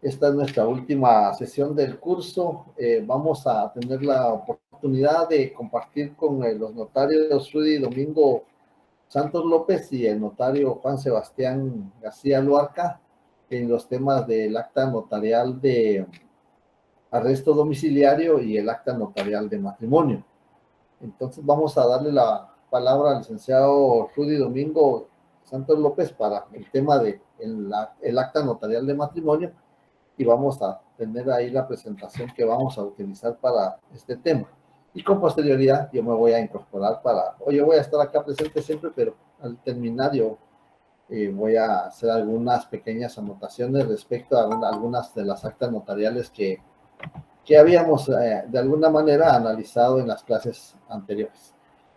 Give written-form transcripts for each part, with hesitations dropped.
Esta es nuestra última sesión del curso. Vamos a tener la oportunidad de compartir con los notarios Rudy Domingo Santos López y el notario Juan Sebastián García Luarca en los temas del acta notarial de arresto domiciliario y el acta notarial de matrimonio. Entonces vamos a darle la palabra al licenciado Rudy Domingo Santos López para el tema de el acta notarial de matrimonio, y vamos a tener ahí la presentación que vamos a utilizar para este tema. Y con posterioridad yo me voy a incorporar yo voy a estar acá presente siempre, pero al terminar yo voy a hacer algunas pequeñas anotaciones respecto a algunas de las actas notariales que habíamos de alguna manera analizado en las clases anteriores.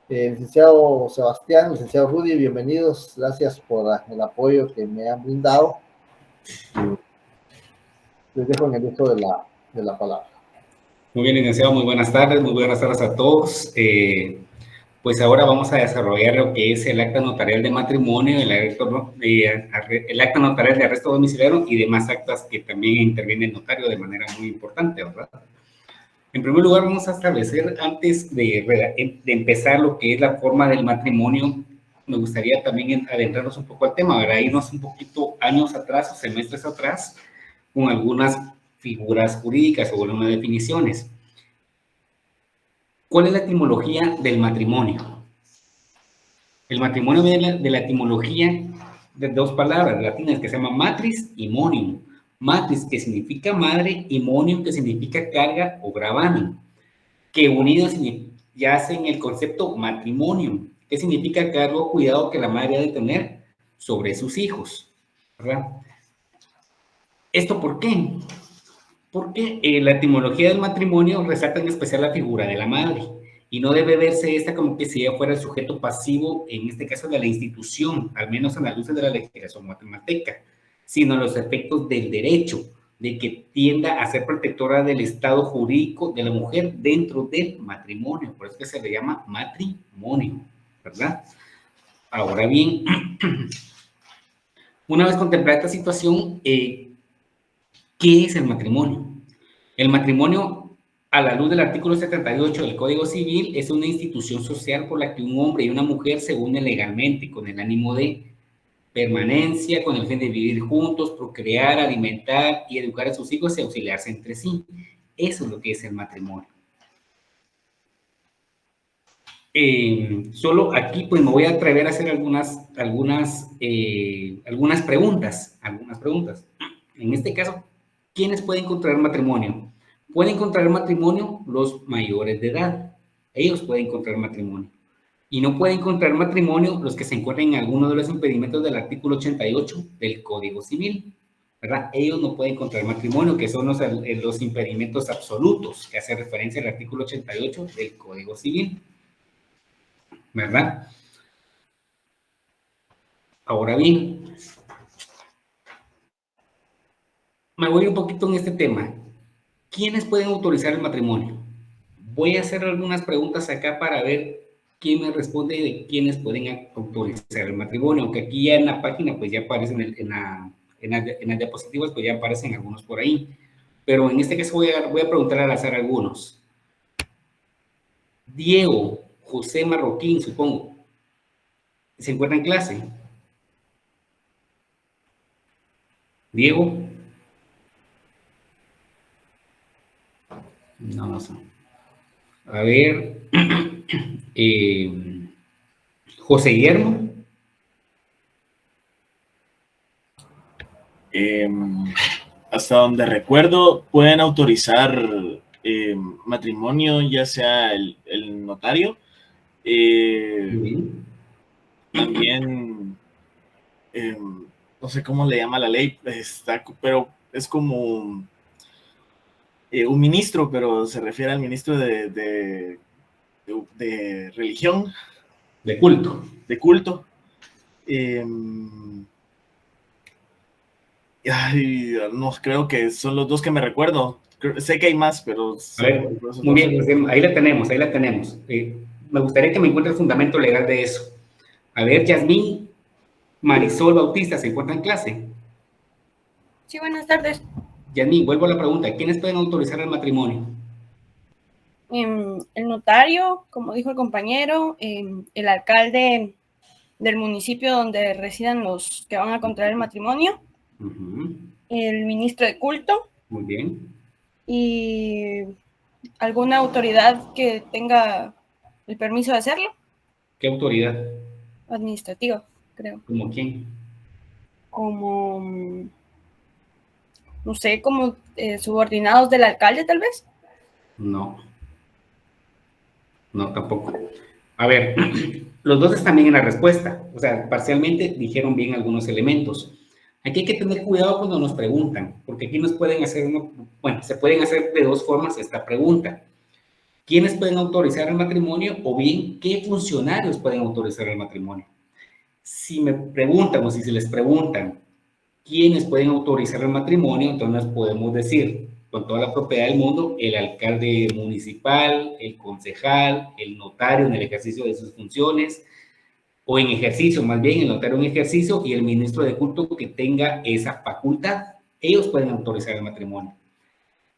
Licenciado Sebastián, licenciado Rudy, bienvenidos. Gracias por el apoyo que me han brindado. Les dejo en el uso de la palabra. Muy bien, licenciado, muy buenas tardes a todos. Pues ahora vamos a desarrollar lo que es el acta notarial de matrimonio, el acta notarial de arresto domiciliario y demás actas que también interviene el notario de manera muy importante, ¿verdad? En primer lugar, vamos a establecer, antes de empezar lo que es la forma del matrimonio, me gustaría también adentrarnos un poco al tema, ¿verdad? Irnos un poquito años atrás o semestres atrás con algunas figuras jurídicas o algunas definiciones. ¿Cuál es la etimología del matrimonio? El matrimonio viene de la etimología de dos palabras latinas que se llama matris y monium. Matris, que significa madre, y monium, que significa carga o gravamen, que unidos ya hacen el concepto matrimonium, que significa cargo o cuidado que la madre ha de tener sobre sus hijos, ¿verdad? ¿Esto por qué? Porque la etimología del matrimonio resalta en especial la figura de la madre, y no debe verse esta como que si ella fuera el sujeto pasivo, en este caso de la institución, al menos en la luz de la legislación guatemalteca, sino los efectos del derecho, de que tienda a ser protectora del estado jurídico de la mujer dentro del matrimonio, por eso que se le llama matrimonio, ¿verdad? Ahora bien, una vez contemplada esta situación, ¿qué es el matrimonio? El matrimonio, a la luz del artículo 78 del Código Civil, es una institución social por la que un hombre y una mujer se unen legalmente con el ánimo de permanencia, con el fin de vivir juntos, procrear, alimentar y educar a sus hijos y auxiliarse entre sí. Eso es lo que es el matrimonio. Solo aquí pues me voy a atrever a hacer algunas preguntas. En este caso, ¿quiénes pueden contraer matrimonio? Pueden contraer matrimonio los mayores de edad. Ellos pueden contraer matrimonio. Y no pueden contraer matrimonio los que se encuentren en alguno de los impedimentos del artículo 88 del Código Civil, ¿verdad? Ellos no pueden contraer matrimonio, que son los impedimentos absolutos que hace referencia al artículo 88 del Código Civil, ¿verdad? Ahora bien, me voy un poquito en este tema. ¿Quiénes pueden autorizar el matrimonio? Voy a hacer algunas preguntas acá para ver quién me responde de quiénes pueden autorizar el matrimonio, aunque aquí ya en la página pues ya aparecen en las diapositivas, pues ya aparecen algunos por ahí, pero en este caso voy a preguntar al azar algunos. Diego José Marroquín, supongo, ¿se encuentra en clase? Diego. No sé. A ver, José Guillermo. Hasta donde recuerdo, pueden autorizar matrimonio, ya sea el notario. También, no sé cómo le llama la ley, pero es como un ministro, pero se refiere al ministro de religión. De culto. De culto. No, creo que son los dos que me recuerdo. Sé que hay más, pero... A ver, muy bien, pues ahí la tenemos. Me gustaría que me encuentre el fundamento legal de eso. A ver, Yasmín Marisol Bautista, ¿se encuentra en clase? Sí, buenas tardes. Yanni, vuelvo a la pregunta, ¿quiénes pueden autorizar el matrimonio? El notario, como dijo el compañero, el alcalde del municipio donde residan los que van a contraer el matrimonio, el ministro de culto. Muy bien. Y alguna autoridad que tenga el permiso de hacerlo. ¿Qué autoridad? Administrativa, creo. ¿Como quién? Como, no sé, como subordinados del alcalde, tal vez. No. No, tampoco. A ver, los dos están bien en la respuesta. O sea, parcialmente dijeron bien algunos elementos. Aquí hay que tener cuidado cuando nos preguntan, porque aquí nos pueden hacer bueno, se pueden hacer de dos formas esta pregunta. ¿Quiénes pueden autorizar el matrimonio? O bien, ¿qué funcionarios pueden autorizar el matrimonio? Si me preguntan o si se les preguntan quiénes pueden autorizar el matrimonio, entonces podemos decir con toda la propiedad del mundo, el alcalde municipal, el concejal, el notario en el ejercicio de sus funciones, o en ejercicio, más bien el notario en ejercicio y el ministro de culto que tenga esa facultad. Ellos pueden autorizar el matrimonio.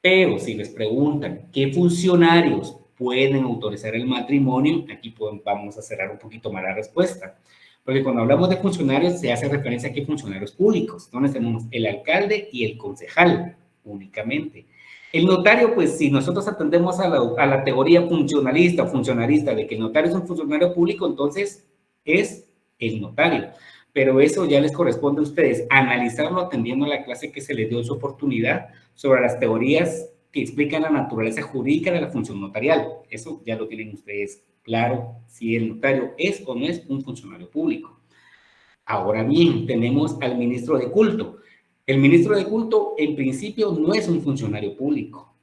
Pero si les preguntan qué funcionarios pueden autorizar el matrimonio, aquí vamos a cerrar un poquito más la respuesta. Porque cuando hablamos de funcionarios, se hace referencia a qué funcionarios públicos. Entonces tenemos el alcalde y el concejal únicamente. El notario, pues si nosotros atendemos a la teoría funcionalista o funcionarista de que el notario es un funcionario público, entonces es el notario. Pero eso ya les corresponde a ustedes analizarlo atendiendo a la clase que se les dio su oportunidad sobre las teorías que explican la naturaleza jurídica de la función notarial. Eso ya lo tienen ustedes claro, si el notario es o no es un funcionario público. Ahora bien, tenemos al ministro de culto. El ministro de culto, en principio, no es un funcionario público.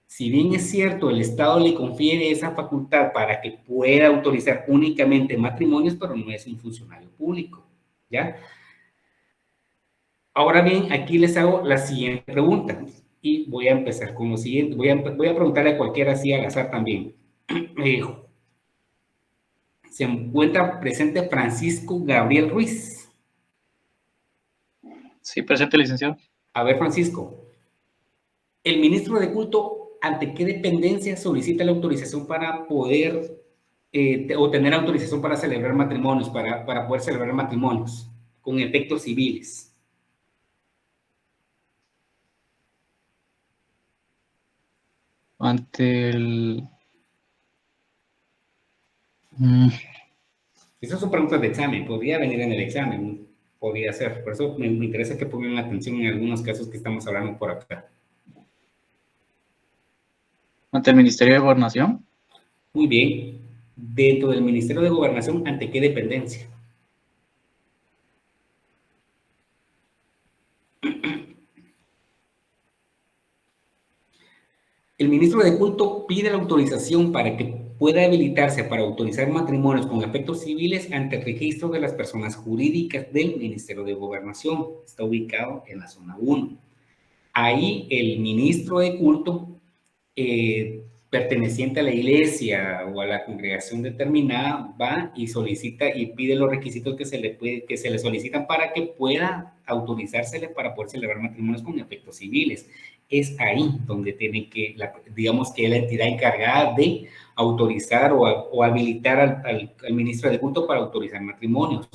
Si bien es cierto, el Estado le confiere esa facultad para que pueda autorizar únicamente matrimonios, pero no es un funcionario público, ¿ya? Ahora bien, aquí les hago la siguiente pregunta y voy a empezar con lo siguiente. Voy a preguntarle a cualquiera así al azar también. Se encuentra presente Francisco Gabriel Ruiz. Sí, presente, licenciado. A ver, Francisco, el ministro de culto, ¿ante qué dependencia solicita la autorización para poder obtener autorización para celebrar matrimonios, para poder celebrar matrimonios con efectos civiles? Ante el... Esas son preguntas de examen, podría venir en el examen, podría ser. Por eso me interesa que pongan atención en algunos casos que estamos hablando por acá. Ante el Ministerio de Gobernación. Muy bien. Dentro del Ministerio de Gobernación, ¿ante qué dependencia? El ministro de culto pide la autorización para que pueda habilitarse para autorizar matrimonios con efectos civiles ante el registro de las personas jurídicas del Ministerio de Gobernación. Está ubicado en la zona 1. Ahí el ministro de culto, perteneciente a la iglesia o a la congregación determinada, va y solicita y pide los requisitos que se le solicitan para que pueda autorizársele para poder celebrar matrimonios con efectos civiles. Es ahí donde tiene que, digamos que es la entidad encargada de autorizar o habilitar al ministro de culto para autorizar matrimonios.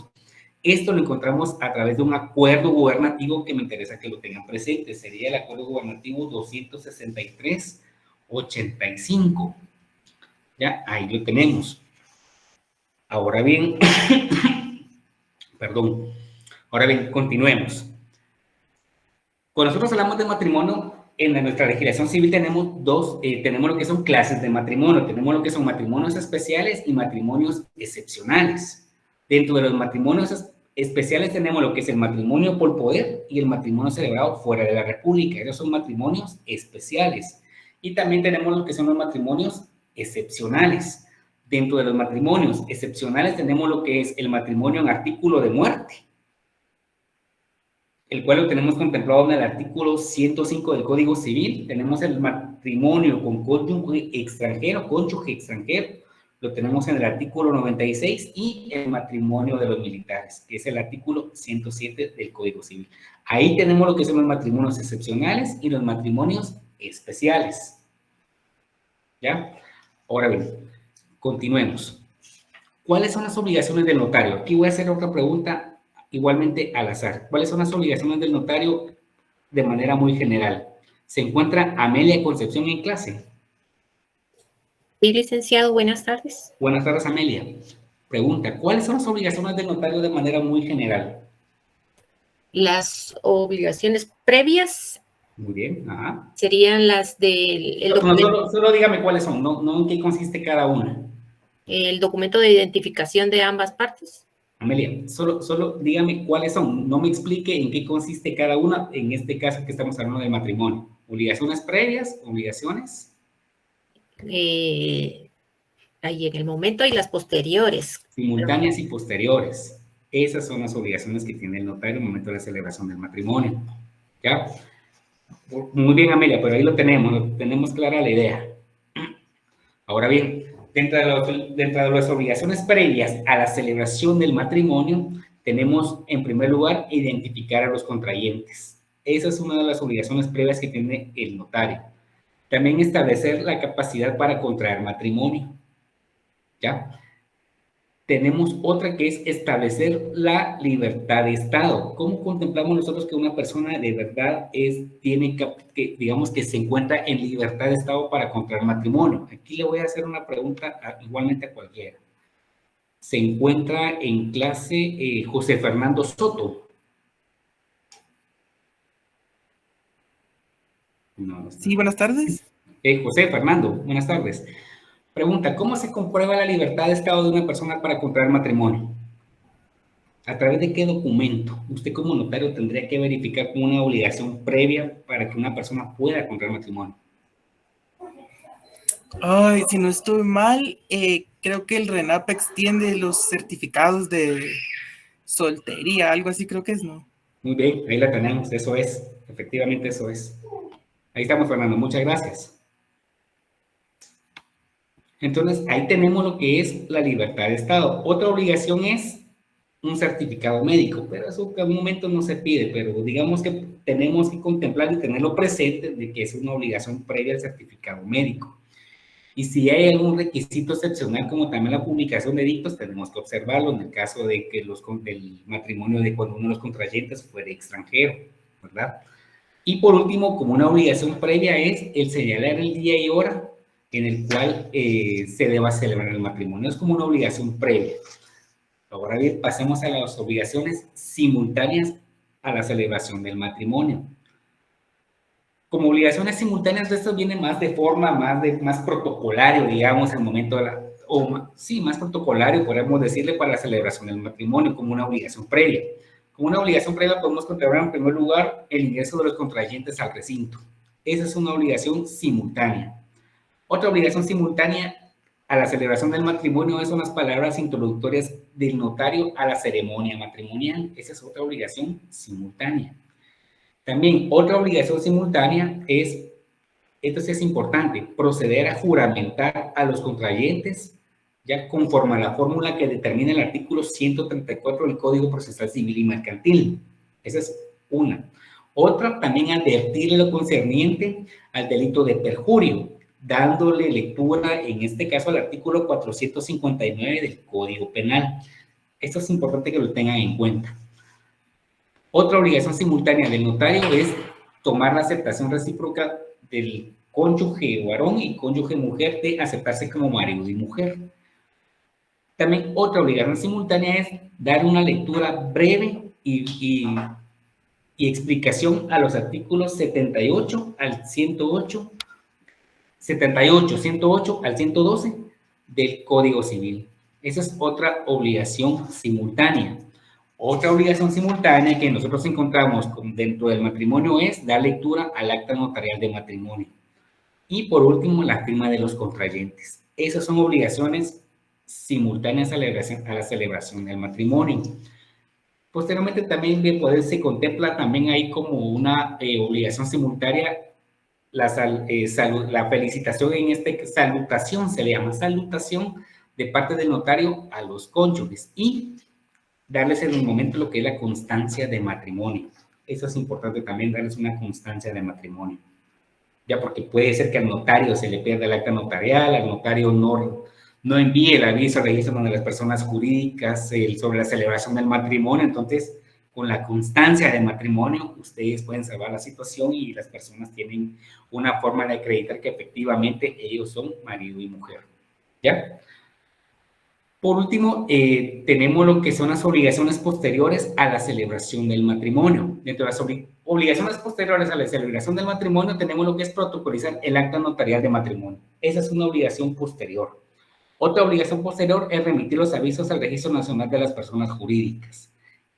Esto lo encontramos a través de un acuerdo gubernativo que me interesa que lo tengan presente. Sería el acuerdo gubernativo 263-85. Ya, ahí lo tenemos. Ahora bien, perdón. Ahora bien, continuemos. Cuando nosotros hablamos de matrimonio, en nuestra legislación civil tenemos tenemos lo que son clases de matrimonio. Tenemos lo que son matrimonios especiales y matrimonios excepcionales. Dentro de los matrimonios especiales tenemos lo que es el matrimonio por poder y el matrimonio celebrado fuera de la República. Esos son matrimonios especiales. Y también tenemos lo que son los matrimonios excepcionales. Dentro de los matrimonios excepcionales tenemos lo que es el matrimonio en artículo de muerte, el cual lo tenemos contemplado en el artículo 105 del Código Civil. Tenemos el matrimonio con cónyuge extranjero, lo tenemos en el artículo 96, y el matrimonio de los militares, que es el artículo 107 del Código Civil. Ahí tenemos lo que son los matrimonios excepcionales y los matrimonios especiales. ¿Ya? Ahora bien, continuemos. ¿Cuáles son las obligaciones del notario? Aquí voy a hacer otra pregunta igualmente al azar. ¿Cuáles son las obligaciones del notario de manera muy general? ¿Se encuentra Amelia Concepción en clase? Sí, licenciado, buenas tardes. Buenas tardes, Amelia. Pregunta, ¿cuáles son las obligaciones del notario de manera muy general? Las obligaciones previas Muy bien, ajá. serían las del documento, Solo dígame cuáles son, no en qué consiste cada una. el documento de identificación de ambas partes. Amelia, solo dígame cuáles son, no me explique en qué consiste cada una, en este caso que estamos hablando de matrimonio. ¿Obligaciones previas? ¿Obligaciones? Ahí en el momento y las posteriores. Simultáneas y posteriores. Esas son las obligaciones que tiene el notario en el momento de la celebración del matrimonio. ¿Ya? Muy bien, Amelia, pero ahí lo tenemos clara la idea. Ahora bien, dentro de las obligaciones previas a la celebración del matrimonio, tenemos en primer lugar identificar a los contrayentes. Esa es una de las obligaciones previas que tiene el notario. También establecer la capacidad para contraer matrimonio. ¿Ya? Tenemos otra que es establecer la libertad de Estado. ¿Cómo contemplamos nosotros que una persona de verdad digamos que se encuentra en libertad de Estado para contraer matrimonio? Aquí le voy a hacer una pregunta igualmente a cualquiera. ¿Se encuentra en clase José Fernando Soto? No, Sí, buenas tardes. José Fernando, buenas tardes. Pregunta, ¿cómo se comprueba la libertad de Estado de una persona para contraer matrimonio? ¿A través de qué documento? Usted como notario tendría que verificar como una obligación previa para que una persona pueda contraer matrimonio. Ay, si no estoy mal, creo que el RENAP extiende los certificados de soltería, algo así creo que es, ¿no? Muy bien, ahí la tenemos, eso es, efectivamente eso es. Ahí estamos, Fernando, muchas gracias. Entonces, ahí tenemos lo que es la libertad de Estado. Otra obligación es un certificado médico, pero eso en un momento no se pide, pero digamos que tenemos que contemplar y tenerlo presente de que es una obligación previa al certificado médico. Y si hay algún requisito excepcional, como también la publicación de edictos, tenemos que observarlo en el caso de que del matrimonio de cuando uno de los contrayentes fuera extranjero, ¿verdad? Y por último, como una obligación previa es el señalar el día y hora en el cual se deba celebrar el matrimonio. Es como una obligación previa. Ahora bien, pasemos a las obligaciones simultáneas a la celebración del matrimonio. Como obligaciones simultáneas, esto viene más de forma, más protocolario, digamos, al momento de más protocolario, podríamos decirle, para la celebración del matrimonio, como una obligación previa. Como una obligación previa podemos contemplar en primer lugar el ingreso de los contrayentes al recinto. Esa es una obligación simultánea. Otra obligación simultánea a la celebración del matrimonio son las palabras introductorias del notario a la ceremonia matrimonial. Esa es otra obligación simultánea. También otra obligación simultánea es, esto sí es importante, proceder a juramentar a los contrayentes, ya conforme a la fórmula que determina el artículo 134 del Código Procesal Civil y Mercantil. Esa es una. Otra, también advertir lo concerniente al delito de perjurio, dándole lectura, en este caso, al artículo 459 del Código Penal. Esto es importante que lo tengan en cuenta. Otra obligación simultánea del notario es tomar la aceptación recíproca del cónyuge varón y cónyuge mujer de aceptarse como marido y mujer. También otra obligación simultánea es dar una lectura breve y explicación a los artículos 78 al 108, 78, 108 al 112 del Código Civil. Esa es otra obligación simultánea. Otra obligación simultánea que nosotros encontramos dentro del matrimonio es dar lectura al acta notarial de matrimonio. Y por último, la firma de los contrayentes. Esas son obligaciones simultáneas a la celebración del matrimonio. Posteriormente también se contempla también ahí como una obligación simultánea la felicitación, salutación, se le llama salutación de parte del notario a los cónyuges y darles en el momento lo que es la constancia de matrimonio. Eso es importante también, darles una constancia de matrimonio. Ya, porque puede ser que al notario se le pierda el acta notarial, al notario no envíe el aviso al registro de las personas jurídicas sobre la celebración del matrimonio. Entonces, con la constancia del matrimonio, ustedes pueden salvar la situación y las personas tienen una forma de acreditar que efectivamente ellos son marido y mujer. ¿Ya? Por último, tenemos lo que son las obligaciones posteriores a la celebración del matrimonio. Dentro de las obligaciones posteriores a la celebración del matrimonio, tenemos lo que es protocolizar el acta notarial de matrimonio. Esa es una obligación posterior. Otra obligación posterior es remitir los avisos al Registro Nacional de las Personas Jurídicas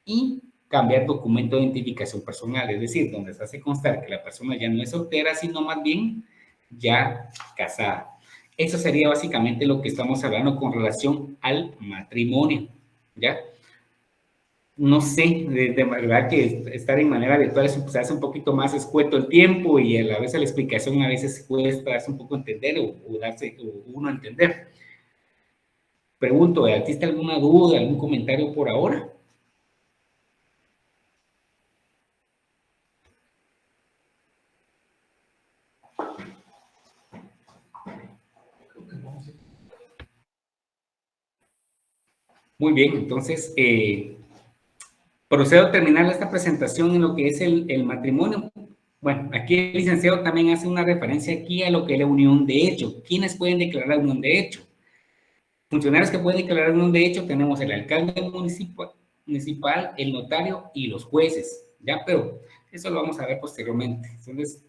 y cambiar documento de identificación personal, es decir, donde se hace constar que la persona ya no es soltera, sino más bien ya casada. Eso sería básicamente lo que estamos hablando con relación al matrimonio, ¿ya? No sé, de verdad que estar en manera virtual se hace un poquito más escueto el tiempo y a la vez la explicación a veces cuesta darse un poco a entender o uno a entender. Pregunto, ¿existe alguna duda, algún comentario por ahora? Muy bien, entonces procedo a terminar esta presentación en lo que es el matrimonio. Bueno, aquí el licenciado también hace una referencia aquí a lo que es la unión de hecho. ¿Quiénes pueden declarar la unión de hecho? Funcionarios que pueden declarar la unión de hecho tenemos el alcalde municipal, el notario y los jueces, ¿ya? Pero eso lo vamos a ver posteriormente. Entonces,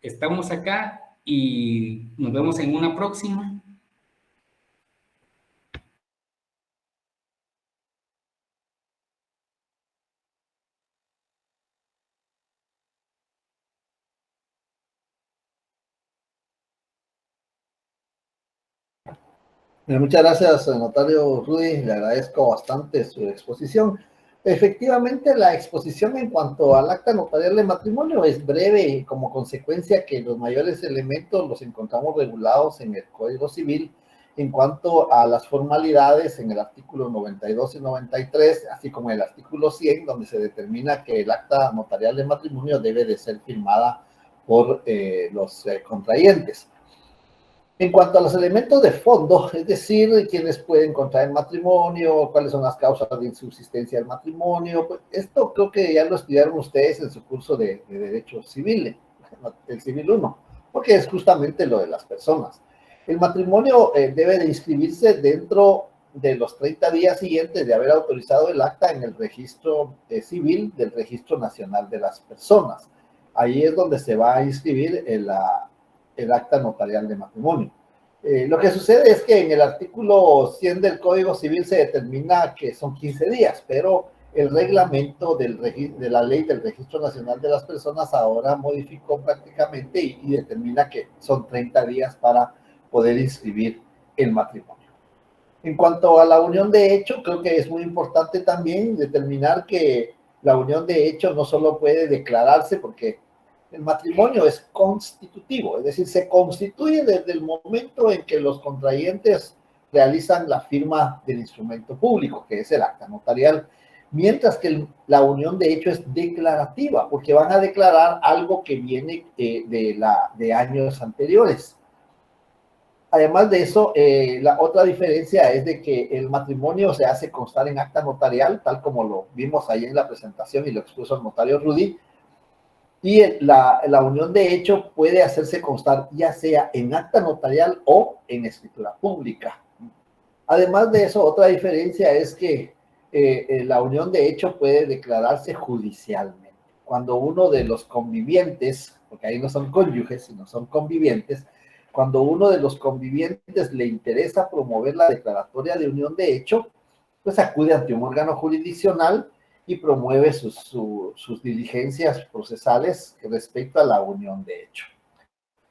estamos acá y nos vemos en una próxima. Muchas gracias, notario Rudy, le agradezco bastante su exposición. Efectivamente, la exposición en cuanto al acta notarial de matrimonio es breve y como consecuencia que los mayores elementos los encontramos regulados en el Código Civil en cuanto a las formalidades en el artículo 92 y 93, así como en el artículo 100, donde se determina que el acta notarial de matrimonio debe de ser firmada por los contrayentes. En cuanto a los elementos de fondo, es decir, quiénes pueden contraer matrimonio, cuáles son las causas de insubsistencia del matrimonio, pues esto creo que ya lo estudiaron ustedes en su curso de Derecho Civil, el Civil 1, porque es justamente lo de las personas. El matrimonio debe de inscribirse dentro de los 30 días siguientes de haber autorizado el acta en el registro civil del Registro Nacional de las Personas. Ahí es donde se va a inscribir el acta notarial de matrimonio. Lo que sucede es que en el artículo 100 del Código Civil se determina que son 15 días, pero el reglamento de la ley del Registro Nacional de las Personas ahora modificó prácticamente y determina que son 30 días para poder inscribir el matrimonio. En cuanto a la unión de hecho, creo que es muy importante también determinar que la unión de hecho no solo puede declararse porque el matrimonio es constitutivo, es decir, se constituye desde el momento en que los contrayentes realizan la firma del instrumento público, que es el acta notarial, mientras que la unión de hecho es declarativa, porque van a declarar algo que viene de años anteriores. Además de eso, la otra diferencia es de que el matrimonio se hace constar en acta notarial, tal como lo vimos ahí en la presentación y lo expuso el notario Rudy, y la unión de hecho puede hacerse constar ya sea en acta notarial o en escritura pública. Además de eso, otra diferencia es que la unión de hecho puede declararse judicialmente. Cuando uno de los convivientes, porque ahí no son cónyuges, sino son convivientes, cuando uno de los convivientes le interesa promover la declaratoria de unión de hecho, pues acude ante un órgano jurisdiccional y promueve sus diligencias procesales respecto a la unión de hecho.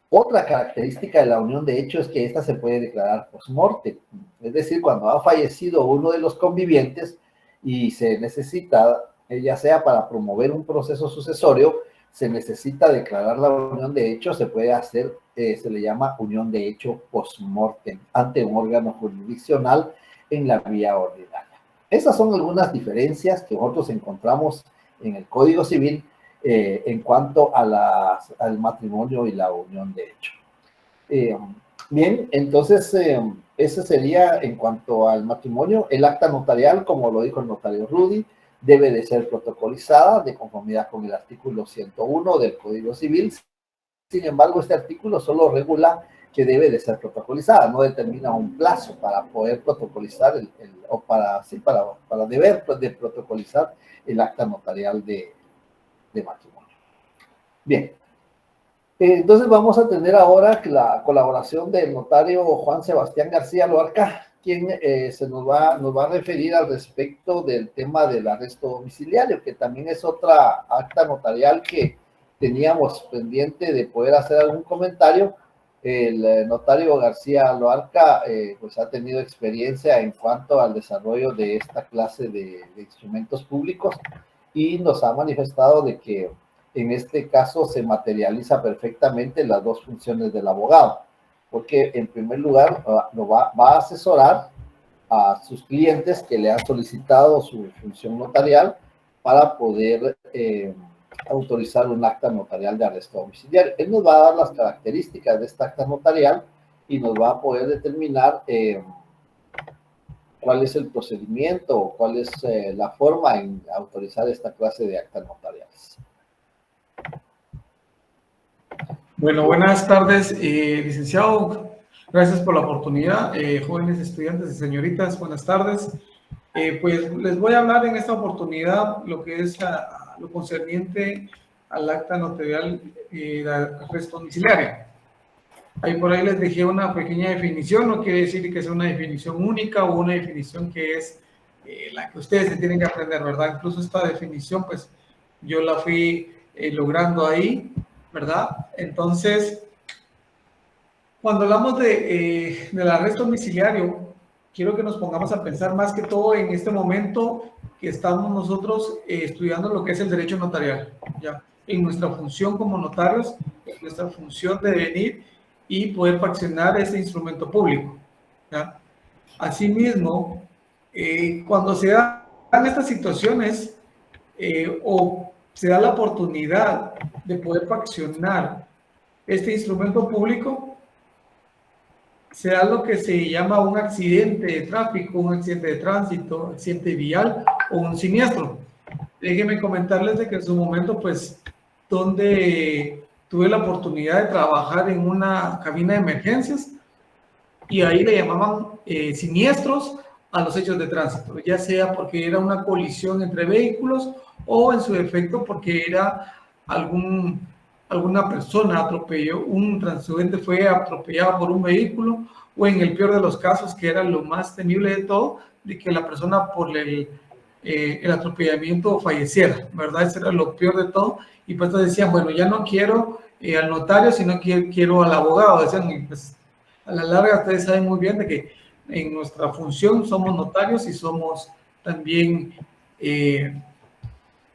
Otra característica de la unión de hecho es que esta se puede declarar post-mortem, es decir, cuando ha fallecido uno de los convivientes y se necesita, ya sea para promover un proceso sucesorio, se necesita declarar la unión de hecho, se puede hacer, se le llama unión de hecho post-mortem ante un órgano jurisdiccional en la vía ordinaria. Esas son algunas diferencias que nosotros encontramos en el Código Civil en cuanto a al matrimonio y la unión de hecho. Bien, entonces ese sería en cuanto al matrimonio. El acta notarial, como lo dijo el notario Rudy, debe de ser protocolizada de conformidad con el artículo 101 del Código Civil. Sin embargo, este artículo solo regula que debe de ser protocolizada, no determina un plazo para poder protocolizar para deber de protocolizar el acta notarial de matrimonio. Bien. Entonces vamos a tener ahora la colaboración del notario Juan Sebastián García Loarca, quien nos va a referir al respecto del tema del arresto domiciliario, que también es otra acta notarial que teníamos pendiente de poder hacer algún comentario. El notario García Loarca pues ha tenido experiencia en cuanto al desarrollo de esta clase de instrumentos públicos y nos ha manifestado de que en este caso se materializa perfectamente las dos funciones del abogado, porque en primer lugar va a asesorar a sus clientes que le han solicitado su función notarial para poder autorizar un acta notarial de arresto domiciliario. Él nos va a dar las características de esta acta notarial y nos va a poder determinar cuál es el procedimiento o cuál es la forma en autorizar esta clase de actas notariales. Bueno, buenas tardes, licenciado. Gracias por la oportunidad. Jóvenes estudiantes y señoritas, buenas tardes. Pues les voy a hablar en esta oportunidad lo que es lo concerniente al acta notarial de arresto domiciliario. Ahí por ahí les dejé una pequeña definición, no quiere decir que sea una definición única o una definición que es la que ustedes se tienen que aprender, ¿verdad? Incluso esta definición, pues yo la fui logrando ahí, ¿verdad? Entonces, cuando hablamos del arresto domiciliario, quiero que nos pongamos a pensar más que todo en este momento que estamos nosotros estudiando lo que es el derecho notarial, ¿ya? En nuestra función como notarios, nuestra función de venir y poder fraccionar este instrumento público, ¿ya? Asimismo, cuando se dan estas situaciones o se da la oportunidad de poder fraccionar este instrumento público, se da lo que se llama un accidente de tráfico, un accidente de tránsito, accidente vial o un siniestro. Déjenme comentarles de que en su momento, pues, donde tuve la oportunidad de trabajar en una cabina de emergencias y ahí le llamaban siniestros a los hechos de tránsito, ya sea porque era una colisión entre vehículos o en su defecto porque era alguna persona atropelló, un transeúnte fue atropellado por un vehículo, o en el peor de los casos, que era lo más temible de todo, de que la persona por el atropellamiento falleciera, ¿verdad? Eso era lo peor de todo, y pues decían, bueno, ya no quiero al notario, sino que quiero al abogado, decían, y pues a la larga ustedes saben muy bien de que en nuestra función somos notarios y somos también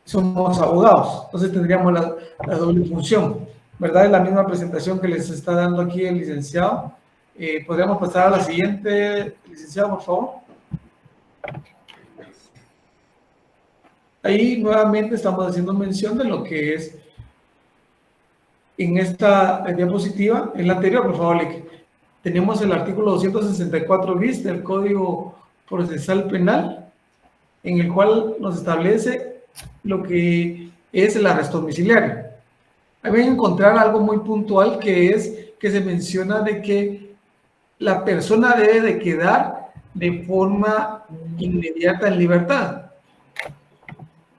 somos abogados, entonces tendríamos la doble función, ¿verdad? Es la misma presentación que les está dando aquí el licenciado. ¿Podríamos pasar a la siguiente, licenciado, por favor? Ahí nuevamente estamos haciendo mención de lo que es en esta diapositiva, en la anterior, por favor, Lick. Tenemos el artículo 264 bis del Código Procesal Penal, en el cual nos establece lo que es el arresto domiciliario. Ahí voy a encontrar algo muy puntual que es que se menciona de que la persona debe de quedar de forma inmediata en libertad.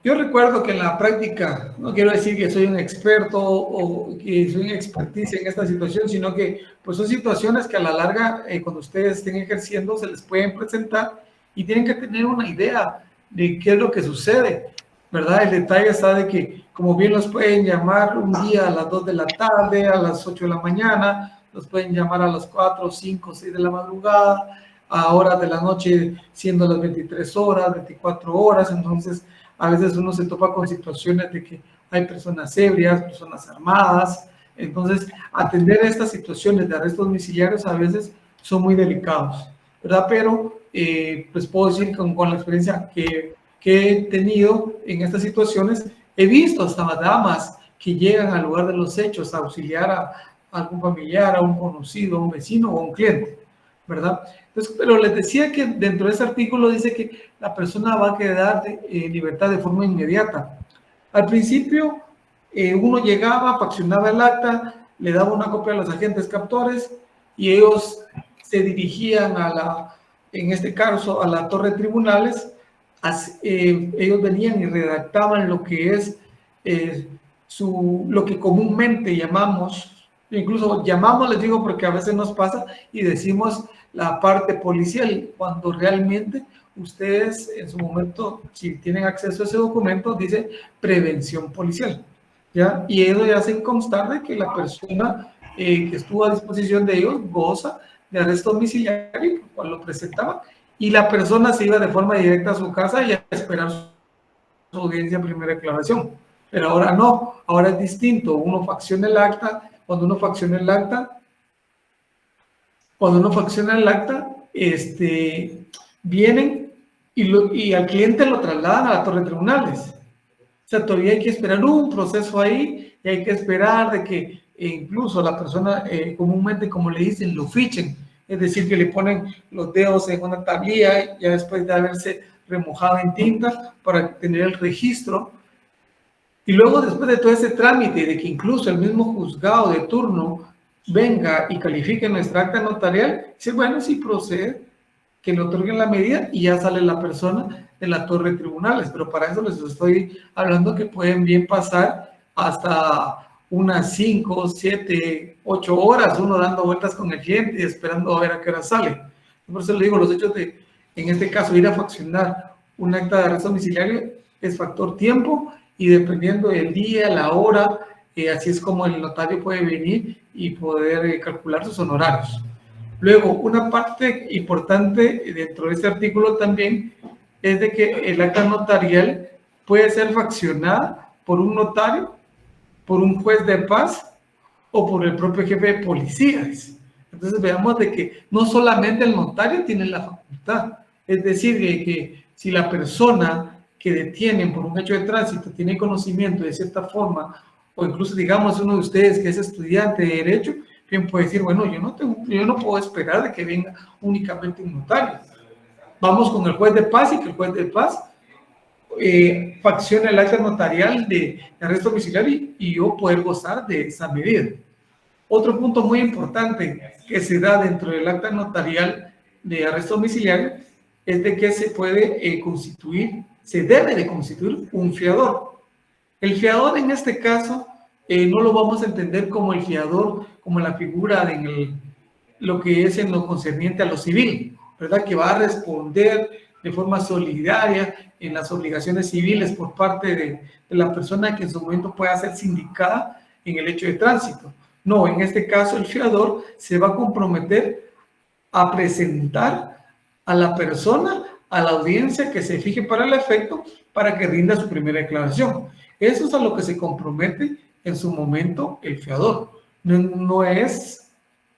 Yo recuerdo que en la práctica, no quiero decir que soy un experto o que soy una experticia en esta situación, sino que pues son situaciones que a la larga, cuando ustedes estén ejerciendo, se les pueden presentar y tienen que tener una idea de qué es lo que sucede, ¿verdad? El detalle está de que, como bien los pueden llamar un día a las 2 de la tarde, a las 8 de la mañana, los pueden llamar a las 4, 5, 6 de la madrugada, a horas de la noche, siendo las 23 horas, 24 horas, entonces a veces uno se topa con situaciones de que hay personas ebrias, personas armadas, entonces atender estas situaciones de arrestos domiciliarios a veces son muy delicados, ¿verdad? Pero pues puedo decir con la experiencia que he tenido en estas situaciones, He visto hasta damas que llegan al lugar de los hechos a auxiliar a algún familiar, a un conocido, a un vecino o a un cliente, ¿verdad? Entonces, pero les decía que dentro de ese artículo dice que la persona va a quedar en libertad de forma inmediata. Al principio, uno llegaba, faccionaba el acta, le daba una copia a los agentes captores y ellos se dirigían en este caso, a la torre de tribunales. Ellos venían y redactaban lo que es lo que comúnmente llamamos, incluso llamamos, les digo porque a veces nos pasa y decimos la parte policial, cuando realmente ustedes en su momento, si tienen acceso a ese documento, dice prevención policial, ¿ya? Y ellos ya hacen constar de que la persona que estuvo a disposición de ellos goza de arresto domiciliario, por cual lo presentaban, y la persona se iba de forma directa a su casa y a esperar su audiencia en primera declaración. Pero ahora no, ahora es distinto. Uno facciona el acta, cuando uno facciona el acta, vienen y al cliente lo trasladan a la torre de tribunales. O sea, todavía hay que esperar un proceso ahí y hay que esperar de que incluso la persona comúnmente, como le dicen, lo fichen. Es decir, que le ponen los dedos en una tablilla ya después de haberse remojado en tinta para tener el registro. Y luego, después de todo ese trámite, de que incluso el mismo juzgado de turno venga y califique nuestra acta notarial, dice, bueno, sí procede, que le otorguen la medida y ya sale la persona de la torre de tribunales. Pero para eso les estoy hablando que pueden bien pasar hasta unas 5, 7, 8 horas uno dando vueltas con el cliente y esperando a ver a qué hora sale. Por eso le digo, los hechos de, en este caso, ir a faccionar un acta de arresto domiciliario es factor tiempo y dependiendo del día, la hora, así es como el notario puede venir y poder calcular sus honorarios. Luego, una parte importante dentro de este artículo también es de que el acta notarial puede ser faccionada por un notario, por un juez de paz o por el propio jefe de policías. Entonces veamos de que no solamente el notario tiene la facultad, es decir, que si la persona que detienen por un hecho de tránsito tiene conocimiento de cierta forma, o incluso digamos uno de ustedes que es estudiante de derecho, bien puede decir, bueno, yo no puedo esperar de que venga únicamente un notario. Vamos con el juez de paz y que el juez de paz facciona el acta notarial de arresto domiciliario y yo poder gozar de esa medida. Otro punto muy importante que se da dentro del acta notarial de arresto domiciliario es de que se puede se debe de constituir un fiador. El fiador en este caso no lo vamos a entender como el fiador, como la figura de lo que es en lo concerniente a lo civil, ¿verdad? Que va a responder de forma solidaria en las obligaciones civiles por parte de la persona que en su momento pueda ser sindicada en el hecho de tránsito. No, en este caso el fiador se va a comprometer a presentar a la persona a la audiencia que se fije para el efecto para que rinda su primera declaración. Eso es a lo que se compromete en su momento el fiador. No es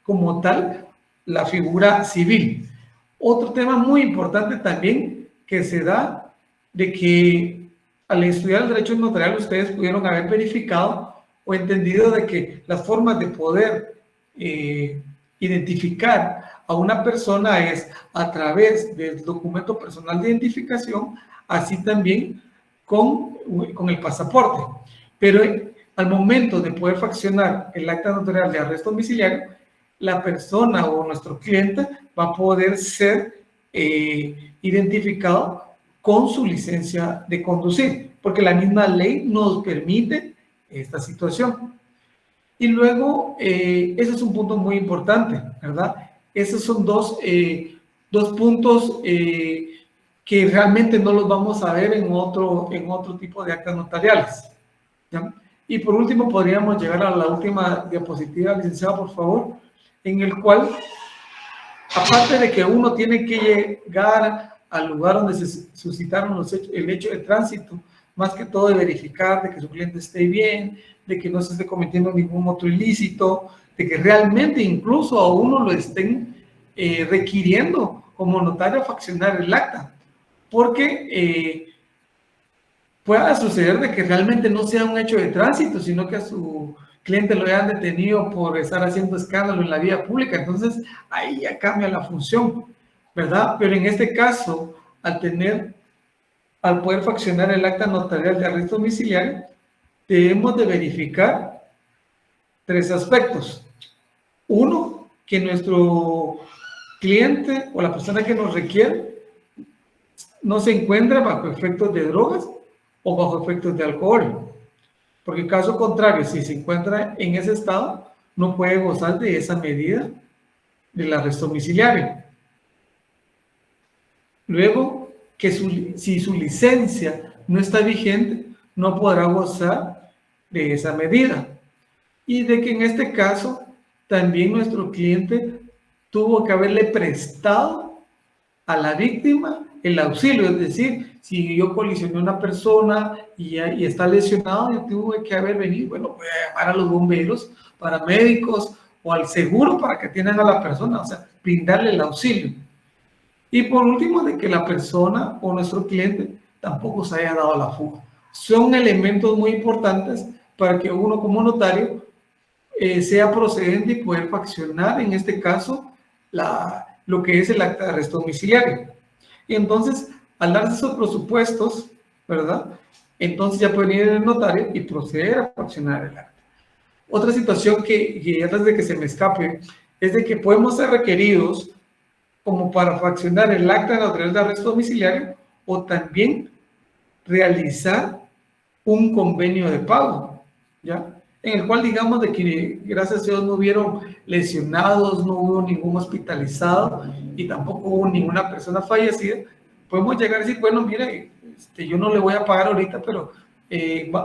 como tal la figura civil. Otro tema muy importante también que se da de que al estudiar el derecho notarial ustedes pudieron haber verificado o entendido de que las formas de poder identificar a una persona es a través del documento personal de identificación, así también con el pasaporte. Pero al momento de poder faccionar el acta notarial de arresto domiciliario, la persona o nuestro cliente va a poder ser identificado con su licencia de conducir, porque la misma ley nos permite esta situación. Y luego, ese es un punto muy importante, ¿verdad? Esos son dos puntos que realmente no los vamos a ver en otro tipo de actas notariales, ¿ya? Y por último, podríamos llegar a la última diapositiva, licenciado, por favor, en el cual, aparte de que uno tiene que llegar al lugar donde se suscitaron el hecho de tránsito, más que todo de verificar de que su cliente esté bien, de que no se esté cometiendo ningún otro ilícito, de que realmente incluso a uno lo estén requiriendo como notario faccionar el acta, porque pueda suceder de que realmente no sea un hecho de tránsito, sino que a su cliente lo hayan detenido por estar haciendo escándalo en la vía pública. Entonces, ahí ya cambia la función, ¿verdad? Pero en este caso, al poder faccionar el acta notarial de arresto domiciliario, debemos de verificar 3 aspectos. Uno, que nuestro cliente o la persona que nos requiere no se encuentra bajo efectos de drogas o bajo efectos de alcohol. Porque en caso contrario, si se encuentra en ese estado, no puede gozar de esa medida del arresto domiciliario. Luego, que si su licencia no está vigente, no podrá gozar de esa medida. Y de que en este caso, también nuestro cliente tuvo que haberle prestado a la víctima el auxilio, es decir, si yo colisioné a una persona y está lesionado, yo tuve que haber venido, bueno, voy a llamar a los bomberos, paramédicos o al seguro para que atiendan a la persona, o sea, brindarle el auxilio. Y por último, de que la persona o nuestro cliente tampoco se haya dado la fuga. Son elementos muy importantes para que uno como notario sea procedente y poder faccionar, en este caso, lo que es el acta de arresto domiciliario. Y entonces, al darse esos presupuestos, ¿verdad? Entonces ya puede ir el notario y proceder a faccionar el acta. Otra situación que antes de que se me escape, es de que podemos ser requeridos como para faccionar el acta notarial de arresto domiciliario o también realizar un convenio de pago, ¿ya? En el cual digamos de que gracias a Dios no hubieron lesionados, no hubo ningún hospitalizado y tampoco hubo ninguna persona fallecida, podemos llegar a decir, bueno, mire, yo no le voy a pagar ahorita, pero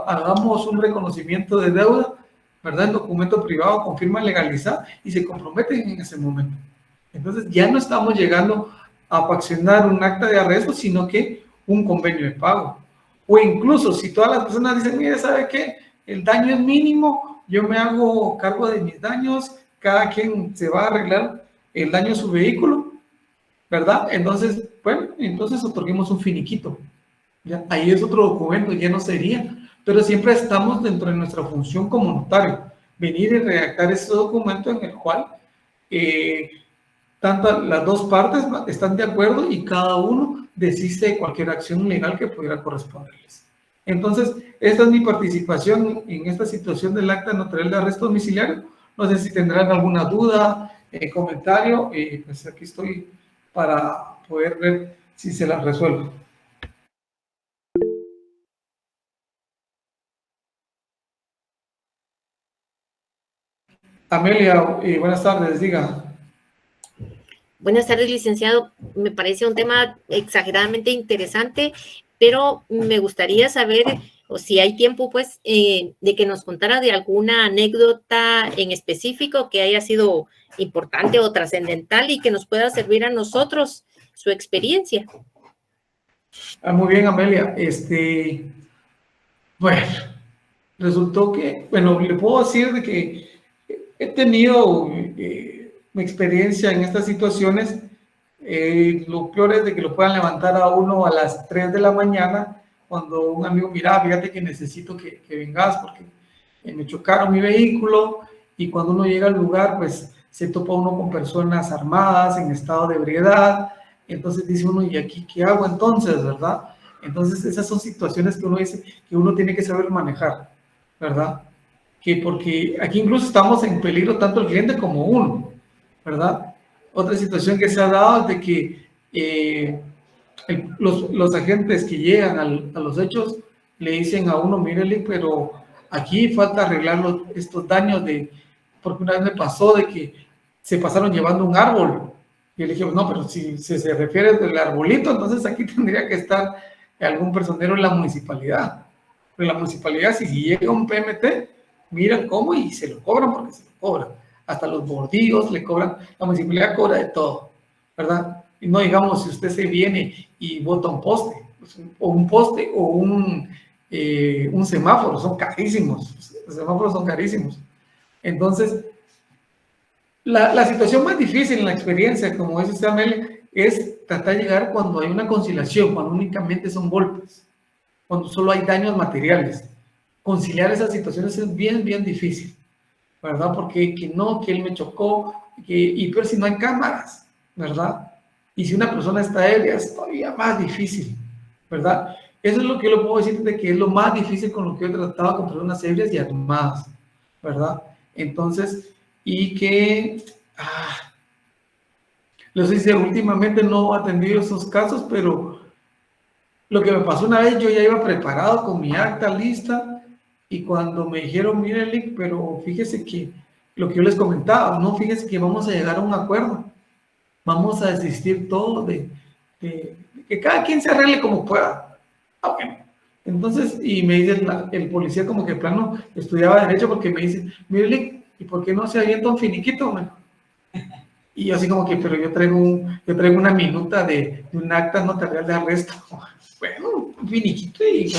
hagamos un reconocimiento de deuda, ¿verdad? En documento privado, con firma legalizada y se comprometen en ese momento. Entonces ya no estamos llegando a faccionar un acta de arresto, sino que un convenio de pago. O incluso si todas las personas dicen, mire, ¿sabe qué? El daño es mínimo, yo me hago cargo de mis daños, cada quien se va a arreglar el daño a su vehículo, ¿verdad? Entonces, bueno, entonces otorguemos un finiquito. ¿Ya? Ahí es otro documento, ya no sería, pero siempre estamos dentro de nuestra función como notario, venir y redactar ese documento en el cual tanto las dos partes están de acuerdo y cada uno desiste de cualquier acción legal que pudiera corresponderles. Entonces, esta es mi participación en esta situación del acta notarial de arresto domiciliario. No sé si tendrán alguna duda, comentario, pues aquí estoy para poder ver si se las resuelvo. Amelia, buenas tardes, diga. Buenas tardes, licenciado. Me parece un tema exageradamente interesante, pero me gustaría saber, o si hay tiempo, pues, de que nos contara de alguna anécdota en específico que haya sido importante o trascendental y que nos pueda servir a nosotros su experiencia. Muy bien, Amelia. Bueno, resultó que, bueno, le puedo decir de que he tenido mi experiencia en estas situaciones. Lo peor es de que lo puedan levantar a uno a las 3 de la mañana cuando un amigo, mira, fíjate que necesito que vengas porque me chocaron mi vehículo, y cuando uno llega al lugar, pues se topa uno con personas armadas en estado de ebriedad. Entonces dice uno, ¿y aquí qué hago entonces, verdad? Entonces esas son situaciones que uno dice que uno tiene que saber manejar, ¿verdad? Que porque aquí incluso estamos en peligro tanto el cliente como uno, ¿verdad? Otra situación que se ha dado es de que los agentes que llegan a los hechos le dicen a uno, mírele, pero aquí falta arreglar estos daños porque una vez me pasó de que se pasaron llevando un árbol. Y yo le dije, no, pero si se refiere del arbolito, entonces aquí tendría que estar algún personero en la municipalidad. Pero la municipalidad, si llega un PMT, miran cómo y se lo cobran porque se lo cobran. Hasta los bordillos le cobran, la municipalidad cobra de todo, ¿verdad? Y no digamos si usted se viene y bota un poste, o un semáforo, son carísimos, los semáforos son carísimos. Entonces, la situación más difícil en la experiencia, como dice usted, Amelia, es tratar de llegar cuando hay una conciliación, cuando únicamente son golpes. cuando solo hay daños materiales. Conciliar esas situaciones es bien, bien difícil, ¿verdad? Porque que no, que él me chocó, y peor si no hay cámaras, ¿verdad? Y si una persona está ebria es todavía más difícil, ¿verdad? Eso es lo que yo le puedo decir, de que es lo más difícil con lo que yo he tratado con personas ebrias y armadas, ¿verdad? Entonces, y que, les dice, últimamente no he atendido esos casos, pero lo que me pasó una vez, yo ya iba preparado con mi acta lista, y cuando me dijeron, mire, Lick, pero fíjese que lo que yo les comentaba, no, fíjese que vamos a llegar a un acuerdo, vamos a desistir todo de que cada quien se arregle como pueda. Bueno. Entonces, y me dice el policía como que plano estudiaba derecho, porque me dice, mire, Lick, ¿y por qué no se avienta un finiquito, man? Y yo así como que, pero yo traigo una minuta de un acta notarial de arresto. Bueno, un finiquito, y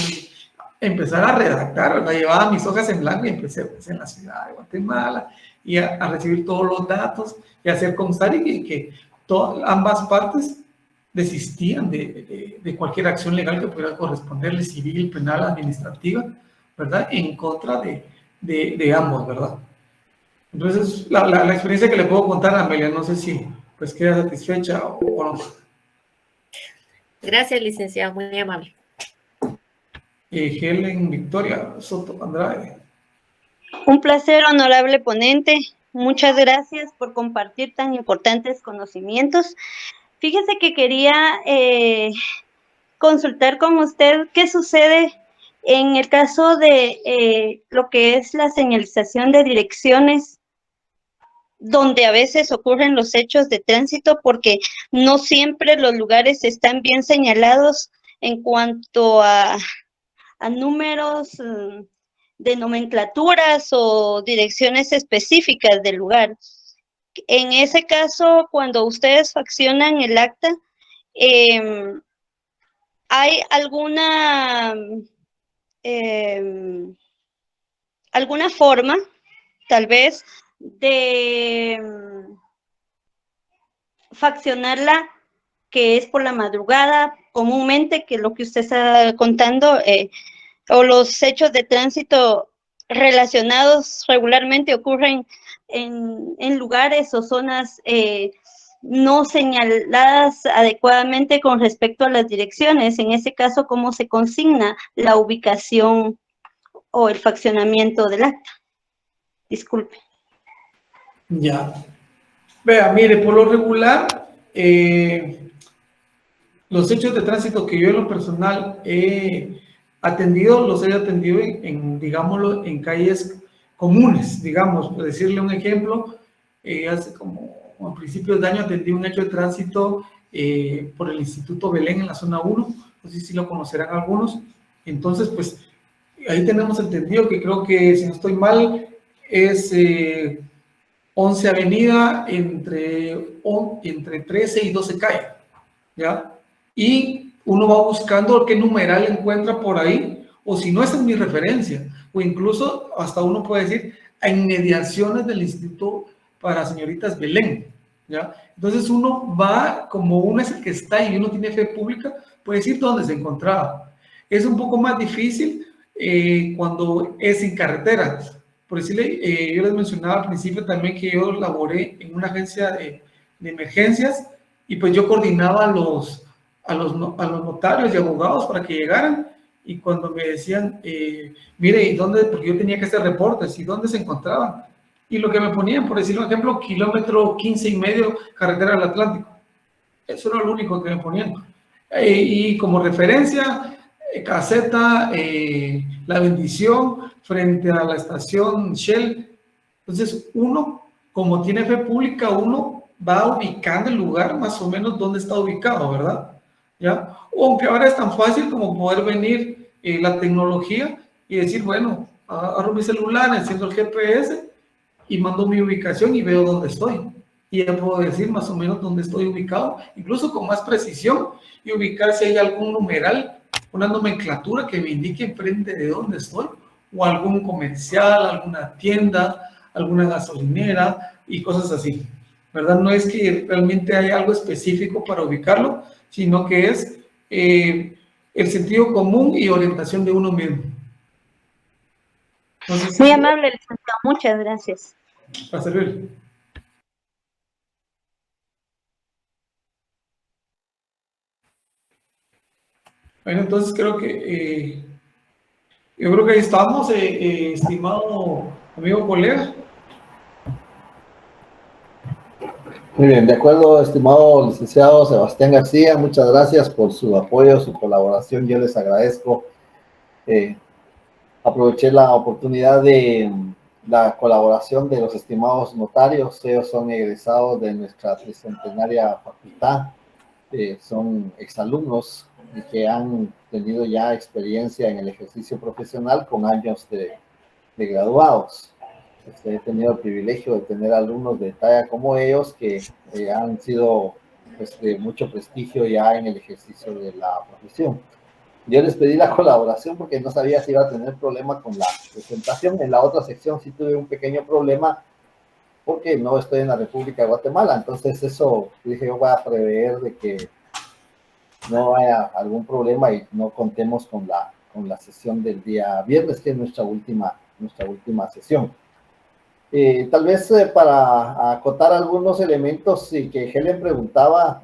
empezar a redactar, ¿verdad? Llevaba mis hojas en blanco y empecé pues, en la ciudad de Guatemala y a recibir todos los datos y a hacer constar y que ambas partes desistían de cualquier acción legal que pudiera corresponderle, civil, penal, administrativa, ¿verdad? En contra de ambos, ¿verdad? Entonces, la experiencia que le puedo contar a Amelia, no sé si pues queda satisfecha o no. Gracias, licenciado, muy amable. Helen Victoria Soto Andrade. Un placer, honorable ponente. Muchas gracias por compartir tan importantes conocimientos. Fíjese que quería consultar con usted qué sucede en el caso de lo que es la señalización de direcciones, donde a veces ocurren los hechos de tránsito, porque no siempre los lugares están bien señalados en cuanto a números de nomenclaturas o direcciones específicas del lugar. En ese caso, cuando ustedes faccionan el acta, ¿hay alguna forma, tal vez, de faccionarla que es por la madrugada, comúnmente, que lo que usted está contando, o los hechos de tránsito relacionados regularmente ocurren en lugares o zonas no señaladas adecuadamente con respecto a las direcciones? En ese caso, ¿cómo se consigna la ubicación o el faccionamiento del acta? Disculpe. Ya. Vea, mire, por lo regular, los hechos de tránsito que yo en lo personal he atendido, los he atendido digámoslo, en calles comunes, digamos. Por decirle un ejemplo, hace como a principios de año atendí un hecho de tránsito por el Instituto Belén en la zona 1, no sé si lo conocerán algunos. Entonces, pues, ahí tenemos entendido que creo que, si no estoy mal, es 11 Avenida entre 13 y 12 calle, ¿ya? Y uno va buscando qué numeral encuentra por ahí, o si no, esa es mi referencia, o incluso hasta uno puede decir a inmediaciones del Instituto para Señoritas Belén, ¿ya? Entonces uno va, como uno es el que está y uno tiene fe pública, puede decir dónde se encontraba. Es un poco más difícil cuando es en carretera. Por decirle, yo les mencionaba al principio también que yo laboré en una agencia de emergencias, y pues yo coordinaba a los notarios y abogados para que llegaran, y cuando me decían, mire, ¿y dónde? Porque yo tenía que hacer reportes, ¿y dónde se encontraban? Y lo que me ponían, por decir un ejemplo, kilómetro 15,5, carretera del Atlántico. Eso era lo único que me ponían. Y como referencia, caseta, La Bendición, frente a la estación Shell. Entonces, uno, como tiene fe pública, uno va ubicando el lugar más o menos donde está ubicado, ¿verdad? ¿Ya? Aunque ahora es tan fácil como poder venir la tecnología y decir, bueno, agarro mi celular, enciendo el GPS y mando mi ubicación y veo dónde estoy. Y ya puedo decir más o menos dónde estoy ubicado, incluso con más precisión, y ubicar si hay algún numeral, una nomenclatura que me indique enfrente de dónde estoy, o algún comercial, alguna tienda, alguna gasolinera y cosas así, ¿verdad? No es que realmente haya algo específico para ubicarlo, sino que es el sentido común y orientación de uno mismo. Entonces, Muy amable, licenciado. Muchas gracias. para servir. Bueno, entonces creo que yo creo que ahí estamos, estimado amigo colega. Muy bien, de acuerdo, estimado licenciado Sebastián García, muchas gracias por su apoyo, su colaboración, yo les agradezco. Aproveché la oportunidad de la colaboración de los estimados notarios, ellos son egresados de nuestra tricentenaria facultad, son exalumnos y que han tenido ya experiencia en el ejercicio profesional con años de graduados. He tenido el privilegio de tener alumnos de talla como ellos que han sido pues, de mucho prestigio ya en el ejercicio de la profesión. Yo les pedí la colaboración porque no sabía si iba a tener problema con la presentación. En la otra sección sí tuve un pequeño problema porque no estoy en la República de Guatemala. Entonces eso dije, yo voy a prever de que no haya algún problema y no contemos con la sesión del día viernes, que es nuestra última sesión. Tal vez para acotar algunos elementos que Helen preguntaba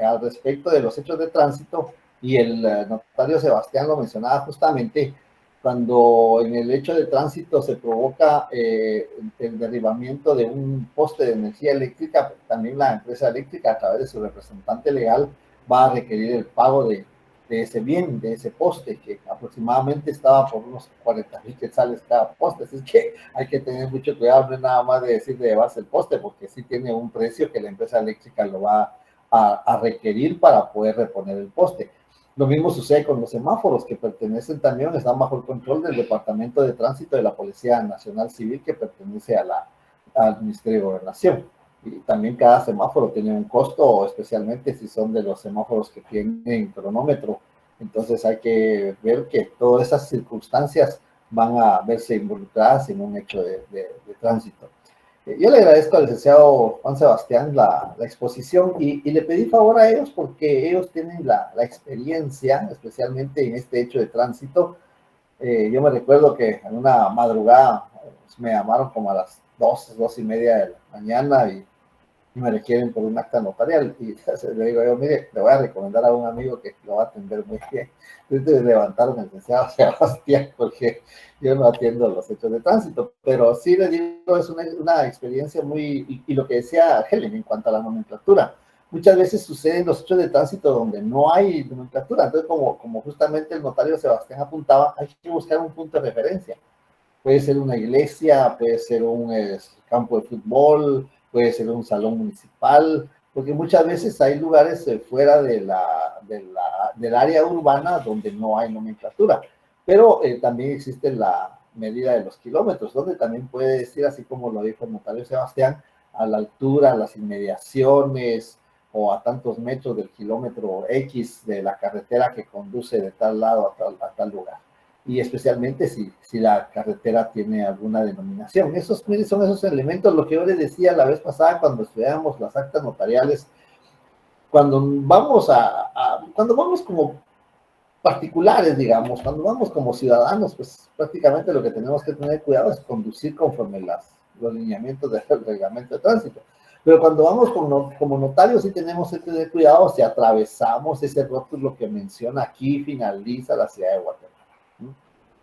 al respecto de los hechos de tránsito, y el notario Sebastián lo mencionaba justamente, cuando en el hecho de tránsito se provoca el derribamiento de un poste de energía eléctrica, también la empresa eléctrica a través de su representante legal va a requerir el pago de ese bien, de ese poste, que aproximadamente estaba por unos 40,000 quetzales cada poste. Así es que hay que tener mucho cuidado, no es nada más de decir de llevarse el poste, porque sí tiene un precio que la empresa eléctrica lo va a requerir para poder reponer el poste. Lo mismo sucede con los semáforos, que pertenecen también, están bajo el control del Departamento de Tránsito de la Policía Nacional Civil, que pertenece al Ministerio de Gobernación. Y también cada semáforo tiene un costo, especialmente si son de los semáforos que tienen cronómetro. Entonces hay que ver que todas esas circunstancias van a verse involucradas en un hecho de tránsito. Yo le agradezco al licenciado Juan Sebastián la exposición y le pedí favor a ellos porque ellos tienen la experiencia, especialmente en este hecho de tránsito. Yo me recuerdo que en una madrugada me llamaron como a las 2:30 de la mañana y me requieren por un acta notarial y le digo yo, mire, le voy a recomendar a un amigo que lo va a atender muy bien. Entonces levantaron al licenciado Sebastián porque yo no atiendo los hechos de tránsito, pero sí le digo, es una experiencia muy, y lo que decía Helen en cuanto a la nomenclatura, muchas veces suceden los hechos de tránsito donde no hay nomenclatura. Entonces, como justamente el notario Sebastián apuntaba, hay que buscar un punto de referencia. Puede ser una iglesia, puede ser un campo de fútbol, puede ser un salón municipal, porque muchas veces hay lugares fuera del área urbana donde no hay nomenclatura, pero también existe la medida de los kilómetros, donde también puede decir, así como lo dijo el notario Sebastián, a la altura, a las inmediaciones o a tantos metros del kilómetro X de la carretera que conduce de tal lado a tal lugar. Y especialmente si la carretera tiene alguna denominación. Son esos elementos, lo que yo les decía la vez pasada cuando estudiábamos las actas notariales, cuando vamos como particulares, digamos, cuando vamos como ciudadanos, pues prácticamente lo que tenemos que tener cuidado es conducir conforme los lineamientos del reglamento de tránsito. Pero cuando vamos como notarios sí tenemos que tener cuidado si atravesamos ese rótulo que menciona aquí, finaliza la ciudad de Guatemala.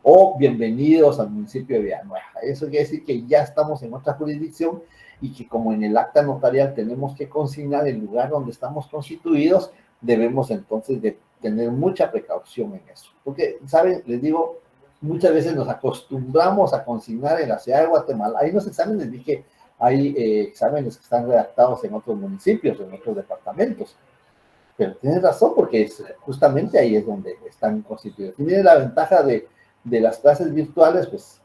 O bienvenidos al municipio de Villanueva. Eso quiere decir que ya estamos en otra jurisdicción y que como en el acta notarial tenemos que consignar el lugar donde estamos constituidos, debemos entonces de tener mucha precaución en eso. Porque, ¿saben? Les digo, muchas veces nos acostumbramos a consignar en la ciudad de Guatemala. Hay unos exámenes, dije, hay exámenes que están redactados en otros municipios, en otros departamentos. Pero tienes razón, porque justamente ahí es donde están constituidos. Y miren la ventaja de las clases virtuales, pues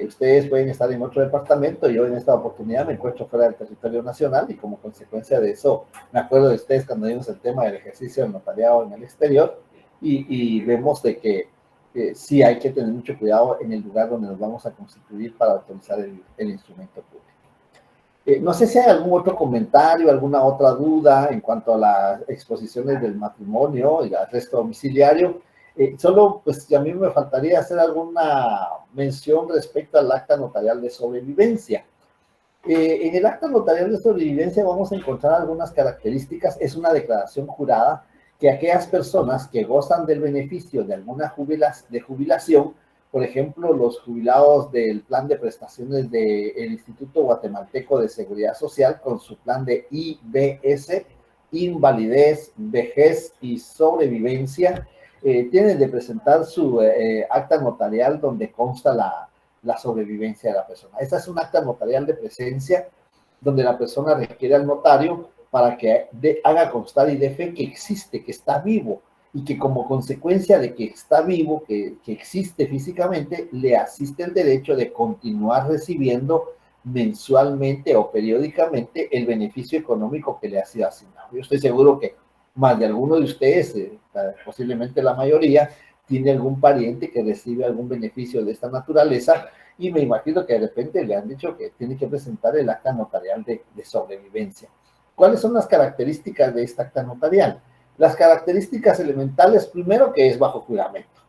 ustedes pueden estar en otro departamento. Yo en esta oportunidad me encuentro fuera del territorio nacional y como consecuencia de eso, me acuerdo de ustedes cuando vimos el tema del ejercicio del notariado en el exterior y vemos de que sí hay que tener mucho cuidado en el lugar donde nos vamos a constituir para autorizar el instrumento público. No sé si hay algún otro comentario, alguna otra duda en cuanto a las exposiciones del matrimonio y arresto domiciliario. Solo, pues, a mí me faltaría hacer alguna mención respecto al acta notarial de sobrevivencia. En el acta notarial de sobrevivencia vamos a encontrar algunas características. Es una declaración jurada que aquellas personas que gozan del beneficio de alguna jubilación, por ejemplo, los jubilados del plan de prestaciones del Instituto Guatemalteco de Seguridad Social con su plan de IBS, invalidez, vejez y sobrevivencia, tienen de presentar su acta notarial donde consta la sobrevivencia de la persona. Esta es un acta notarial de presencia donde la persona requiere al notario para que haga constar y dé fe que existe, que está vivo, y que como consecuencia de que está vivo, que existe físicamente, le asiste el derecho de continuar recibiendo mensualmente o periódicamente el beneficio económico que le ha sido asignado. Yo estoy seguro que más de alguno de ustedes, posiblemente la mayoría, tiene algún pariente que recibe algún beneficio de esta naturaleza, y me imagino que de repente le han dicho que tiene que presentar el acta notarial de sobrevivencia. ¿Cuáles son las características de esta acta notarial? Las características elementales, primero, que es bajo juramento.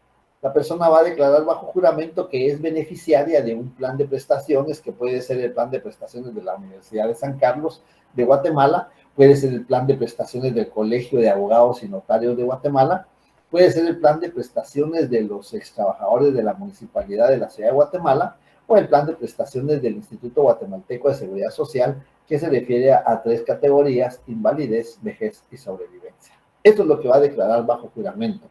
La persona va a declarar bajo juramento que es beneficiaria de un plan de prestaciones, que puede ser el plan de prestaciones de la Universidad de San Carlos de Guatemala, puede ser el plan de prestaciones del Colegio de Abogados y Notarios de Guatemala, puede ser el plan de prestaciones de los extrabajadores de la Municipalidad de la Ciudad de Guatemala, o el plan de prestaciones del Instituto Guatemalteco de Seguridad Social, que se refiere a 3 categorías: invalidez, vejez y sobrevivencia. Esto es lo que va a declarar bajo juramento.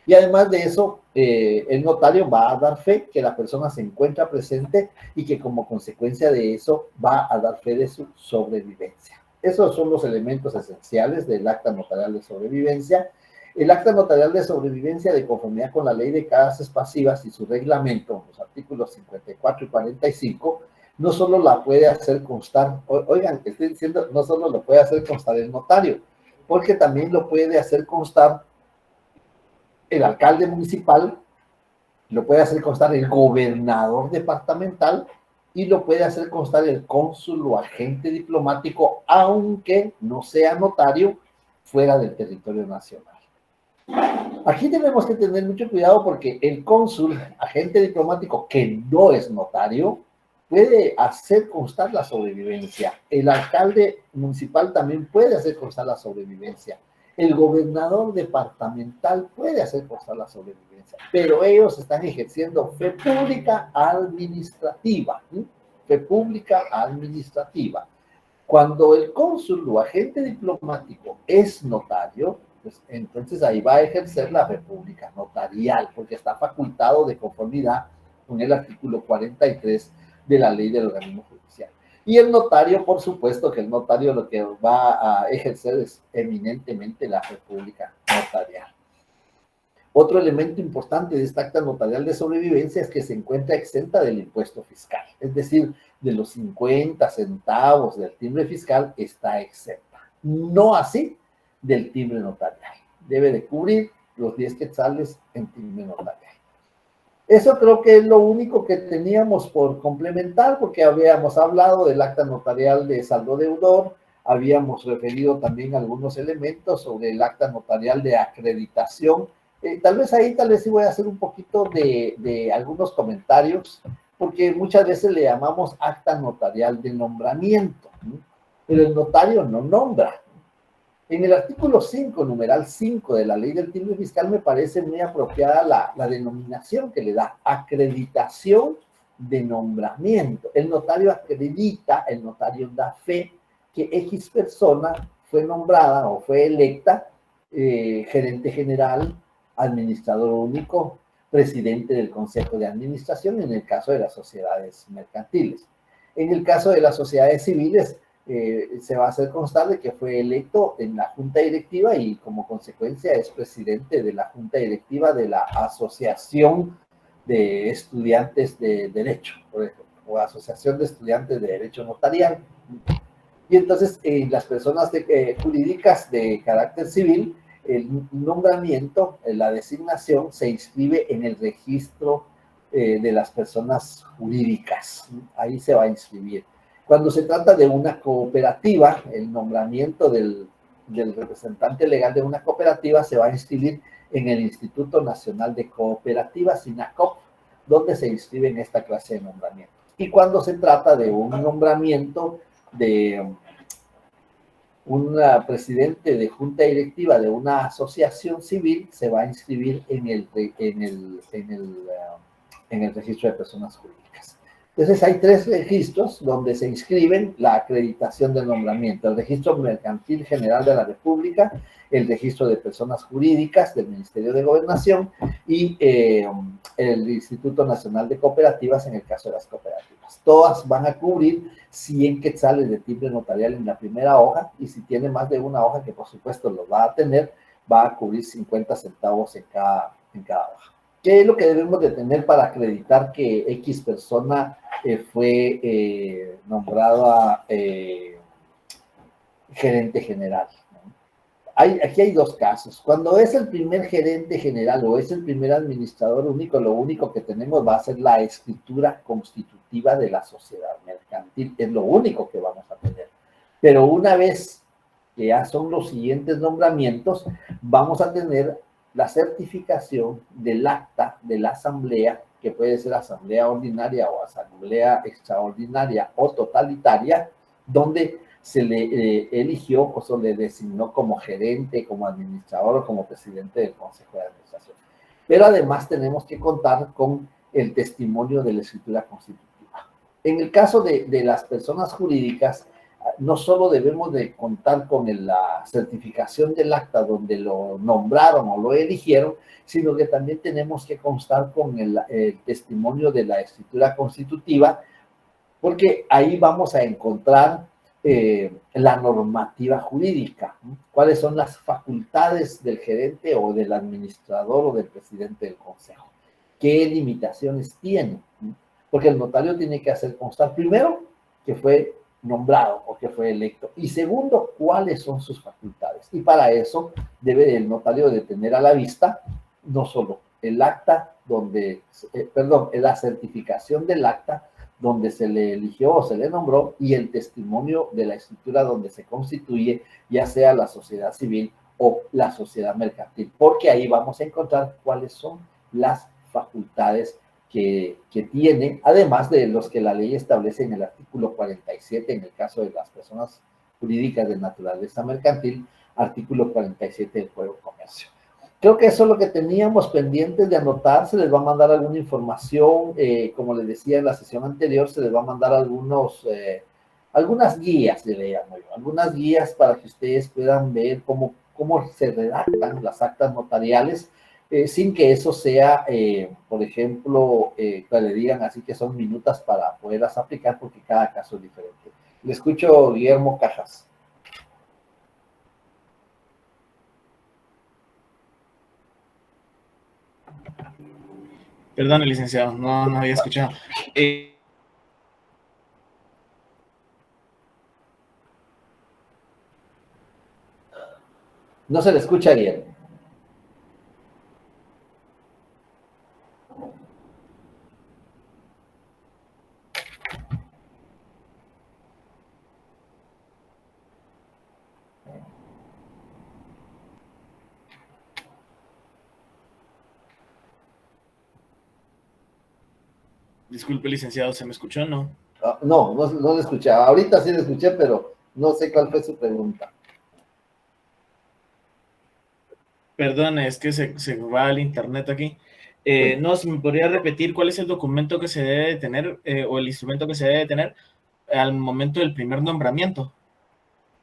Y además de eso, el notario va a dar fe que la persona se encuentra presente y que como consecuencia de eso va a dar fe de su sobrevivencia. Esos son los elementos esenciales del acta notarial de sobrevivencia. El acta notarial de sobrevivencia, de conformidad con la ley de causas pasivas y su reglamento, los artículos 54 y 45, no solo la puede hacer constar, oigan, estoy diciendo, no solo lo puede hacer constar el notario, porque también lo puede hacer constar el alcalde municipal, lo puede hacer constar el gobernador departamental y lo puede hacer constar el cónsul o agente diplomático, aunque no sea notario, fuera del territorio nacional. Aquí tenemos que tener mucho cuidado porque el cónsul, agente diplomático que no es notario, puede hacer constar la sobrevivencia. El alcalde municipal también puede hacer constar la sobrevivencia. El gobernador departamental puede hacer constar la sobrevivencia, pero ellos están ejerciendo fe pública administrativa. Fe pública administrativa. Cuando el cónsul o agente diplomático es notario, pues entonces ahí va a ejercer la fe pública notarial, porque está facultado de conformidad con el artículo 43 de la ley del organismo judicial. Y el notario, por supuesto que el notario lo que va a ejercer es eminentemente la fe pública notarial. Otro elemento importante de esta acta notarial de sobrevivencia es que se encuentra exenta del impuesto fiscal, es decir, de los 50 centavos del timbre fiscal está exenta. No así del timbre notarial. Debe de cubrir los 10 quetzales en timbre notarial. Eso creo que es lo único que teníamos por complementar, porque habíamos hablado del acta notarial de saldo deudor, habíamos referido también algunos elementos sobre el acta notarial de acreditación. Tal vez sí voy a hacer un poquito de algunos comentarios, porque muchas veces le llamamos acta notarial de nombramiento, ¿no? Pero el notario no nombra. En el artículo 5, numeral 5 de la ley del timbre fiscal, me parece muy apropiada la denominación que le da: acreditación de nombramiento. El notario acredita, el notario da fe que X persona fue nombrada o fue electa gerente general, administrador único, presidente del Consejo de Administración, en el caso de las sociedades mercantiles. En el caso de las sociedades civiles, se va a hacer constar de que fue electo en la junta directiva y como consecuencia es presidente de la junta directiva de la Asociación de Estudiantes de Derecho, por ejemplo, o Asociación de Estudiantes de Derecho Notarial. Y entonces, las personas jurídicas de carácter civil, el nombramiento, la designación, se inscribe en el registro de las personas jurídicas. Ahí se va a inscribir. Cuando se trata de una cooperativa, el nombramiento del representante legal de una cooperativa se va a inscribir en el Instituto Nacional de Cooperativas, INACOP, donde se inscriben esta clase de nombramientos. Y cuando se trata de un nombramiento de un presidente de junta directiva de una asociación civil, se va a inscribir en el registro de personas jurídicas. Entonces hay 3 registros donde se inscriben la acreditación del nombramiento: el Registro Mercantil General de la República, el Registro de Personas Jurídicas del Ministerio de Gobernación y el Instituto Nacional de Cooperativas en el caso de las cooperativas. Todas van a cubrir 100 quetzales de timbre notarial en la primera hoja, y si tiene más de una hoja, que por supuesto lo va a tener, va a cubrir 50 centavos en cada hoja. ¿Qué es lo que debemos de tener para acreditar que X persona fue nombrada gerente general? Aquí hay 2 casos. Cuando es el primer gerente general o es el primer administrador único, lo único que tenemos va a ser la escritura constitutiva de la sociedad mercantil. Es lo único que vamos a tener. Pero una vez que ya son los siguientes nombramientos, vamos a tener la certificación del acta de la asamblea, que puede ser asamblea ordinaria o asamblea extraordinaria o totalitaria, donde se le eligió o se le designó como gerente, como administrador o como presidente del Consejo de Administración. Pero además tenemos que contar con el testimonio de la escritura constitutiva. En el caso de las personas jurídicas, no solo debemos de contar con la certificación del acta donde lo nombraron o lo eligieron, sino que también tenemos que constar con el testimonio de la escritura constitutiva, porque ahí vamos a encontrar la normativa jurídica, ¿no? Cuáles son las facultades del gerente o del administrador o del presidente del consejo, qué limitaciones tiene, ¿no? Porque el notario tiene que hacer constar, primero, que fue nombrado o que fue electo, y segundo, cuáles son sus facultades. Y para eso debe el notario de tener a la vista no solo el acta donde, la certificación del acta donde se le eligió o se le nombró, y el testimonio de la escritura donde se constituye, ya sea la sociedad civil o la sociedad mercantil, porque ahí vamos a encontrar cuáles son las facultades que tiene, además de los que la ley establece en el artículo 47, en el caso de las personas jurídicas de naturaleza mercantil, artículo 47 del Código de Comercio. Creo que eso es lo que teníamos pendientes de anotar. Se les va a mandar alguna información, como les decía en la sesión anterior, se les va a mandar algunas guías, le llamo yo, algunas guías para que ustedes puedan ver cómo se redactan las actas notariales, sin que eso sea, por ejemplo, que le digan así que son minutas para poderlas aplicar, porque cada caso es diferente. Le escucho, Guillermo Cajas. Perdón, licenciado, no había escuchado. No se le escucha bien. Disculpe, licenciado, ¿se me escuchó o no? No le escuchaba. Ahorita sí le escuché, pero no sé cuál fue su pregunta. Perdón, es que se va el internet aquí. No, si me podría repetir cuál es el documento que se debe de tener o el instrumento que se debe de tener al momento del primer nombramiento.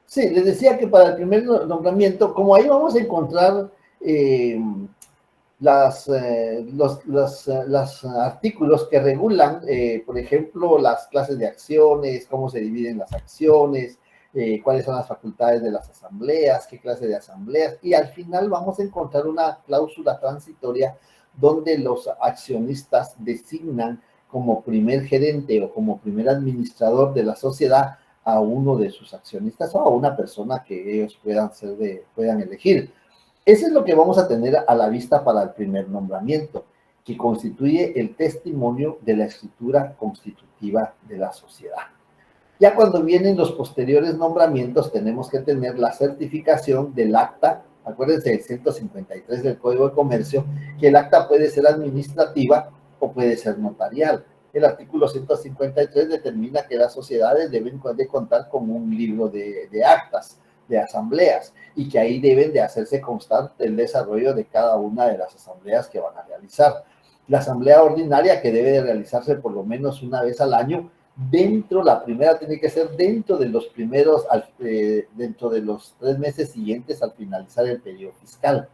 Sí, les decía que para el primer nombramiento, como ahí vamos a encontrar los artículos que regulan, por ejemplo, las clases de acciones, cómo se dividen las acciones, cuáles son las facultades de las asambleas, qué clase de asambleas, y al final vamos a encontrar una cláusula transitoria donde los accionistas designan como primer gerente o como primer administrador de la sociedad a uno de sus accionistas o a una persona que ellos puedan elegir. Eso es lo que vamos a tener a la vista para el primer nombramiento, que constituye el testimonio de la escritura constitutiva de la sociedad. Ya cuando vienen los posteriores nombramientos, tenemos que tener la certificación del acta. Acuérdense del 153 del Código de Comercio, que el acta puede ser administrativa o puede ser notarial. El artículo 153 determina que las sociedades deben de contar con un libro de actas, de asambleas, y que ahí deben de hacerse constar el desarrollo de cada una de las asambleas que van a realizar. La asamblea ordinaria, que debe de realizarse por lo menos una vez al año, la primera tiene que ser dentro de los dentro de los 3 meses siguientes al finalizar el periodo fiscal.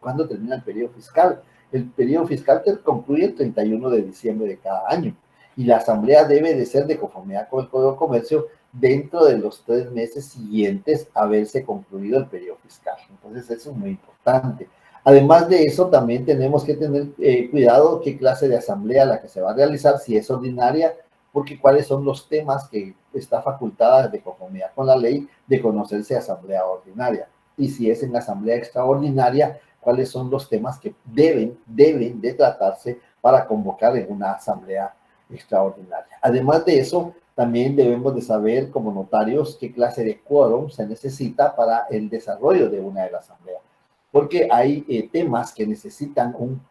¿Cuándo termina el periodo fiscal? El periodo fiscal concluye el 31 de diciembre de cada año, y la asamblea debe de ser de conformidad con el Código de Comercio dentro de los 3 meses siguientes a haberse concluido el periodo fiscal. Entonces eso es muy importante. Además de eso, también tenemos que tener cuidado qué clase de asamblea la que se va a realizar, si es ordinaria, porque cuáles son los temas que está facultada de conformidad con la ley de conocerse asamblea ordinaria. Y si es en asamblea extraordinaria, cuáles son los temas que deben de tratarse para convocar en una asamblea extraordinaria. Además de eso, también debemos de saber como notarios qué clase de quórum se necesita para el desarrollo de una de las asambleas. Porque hay temas que necesitan un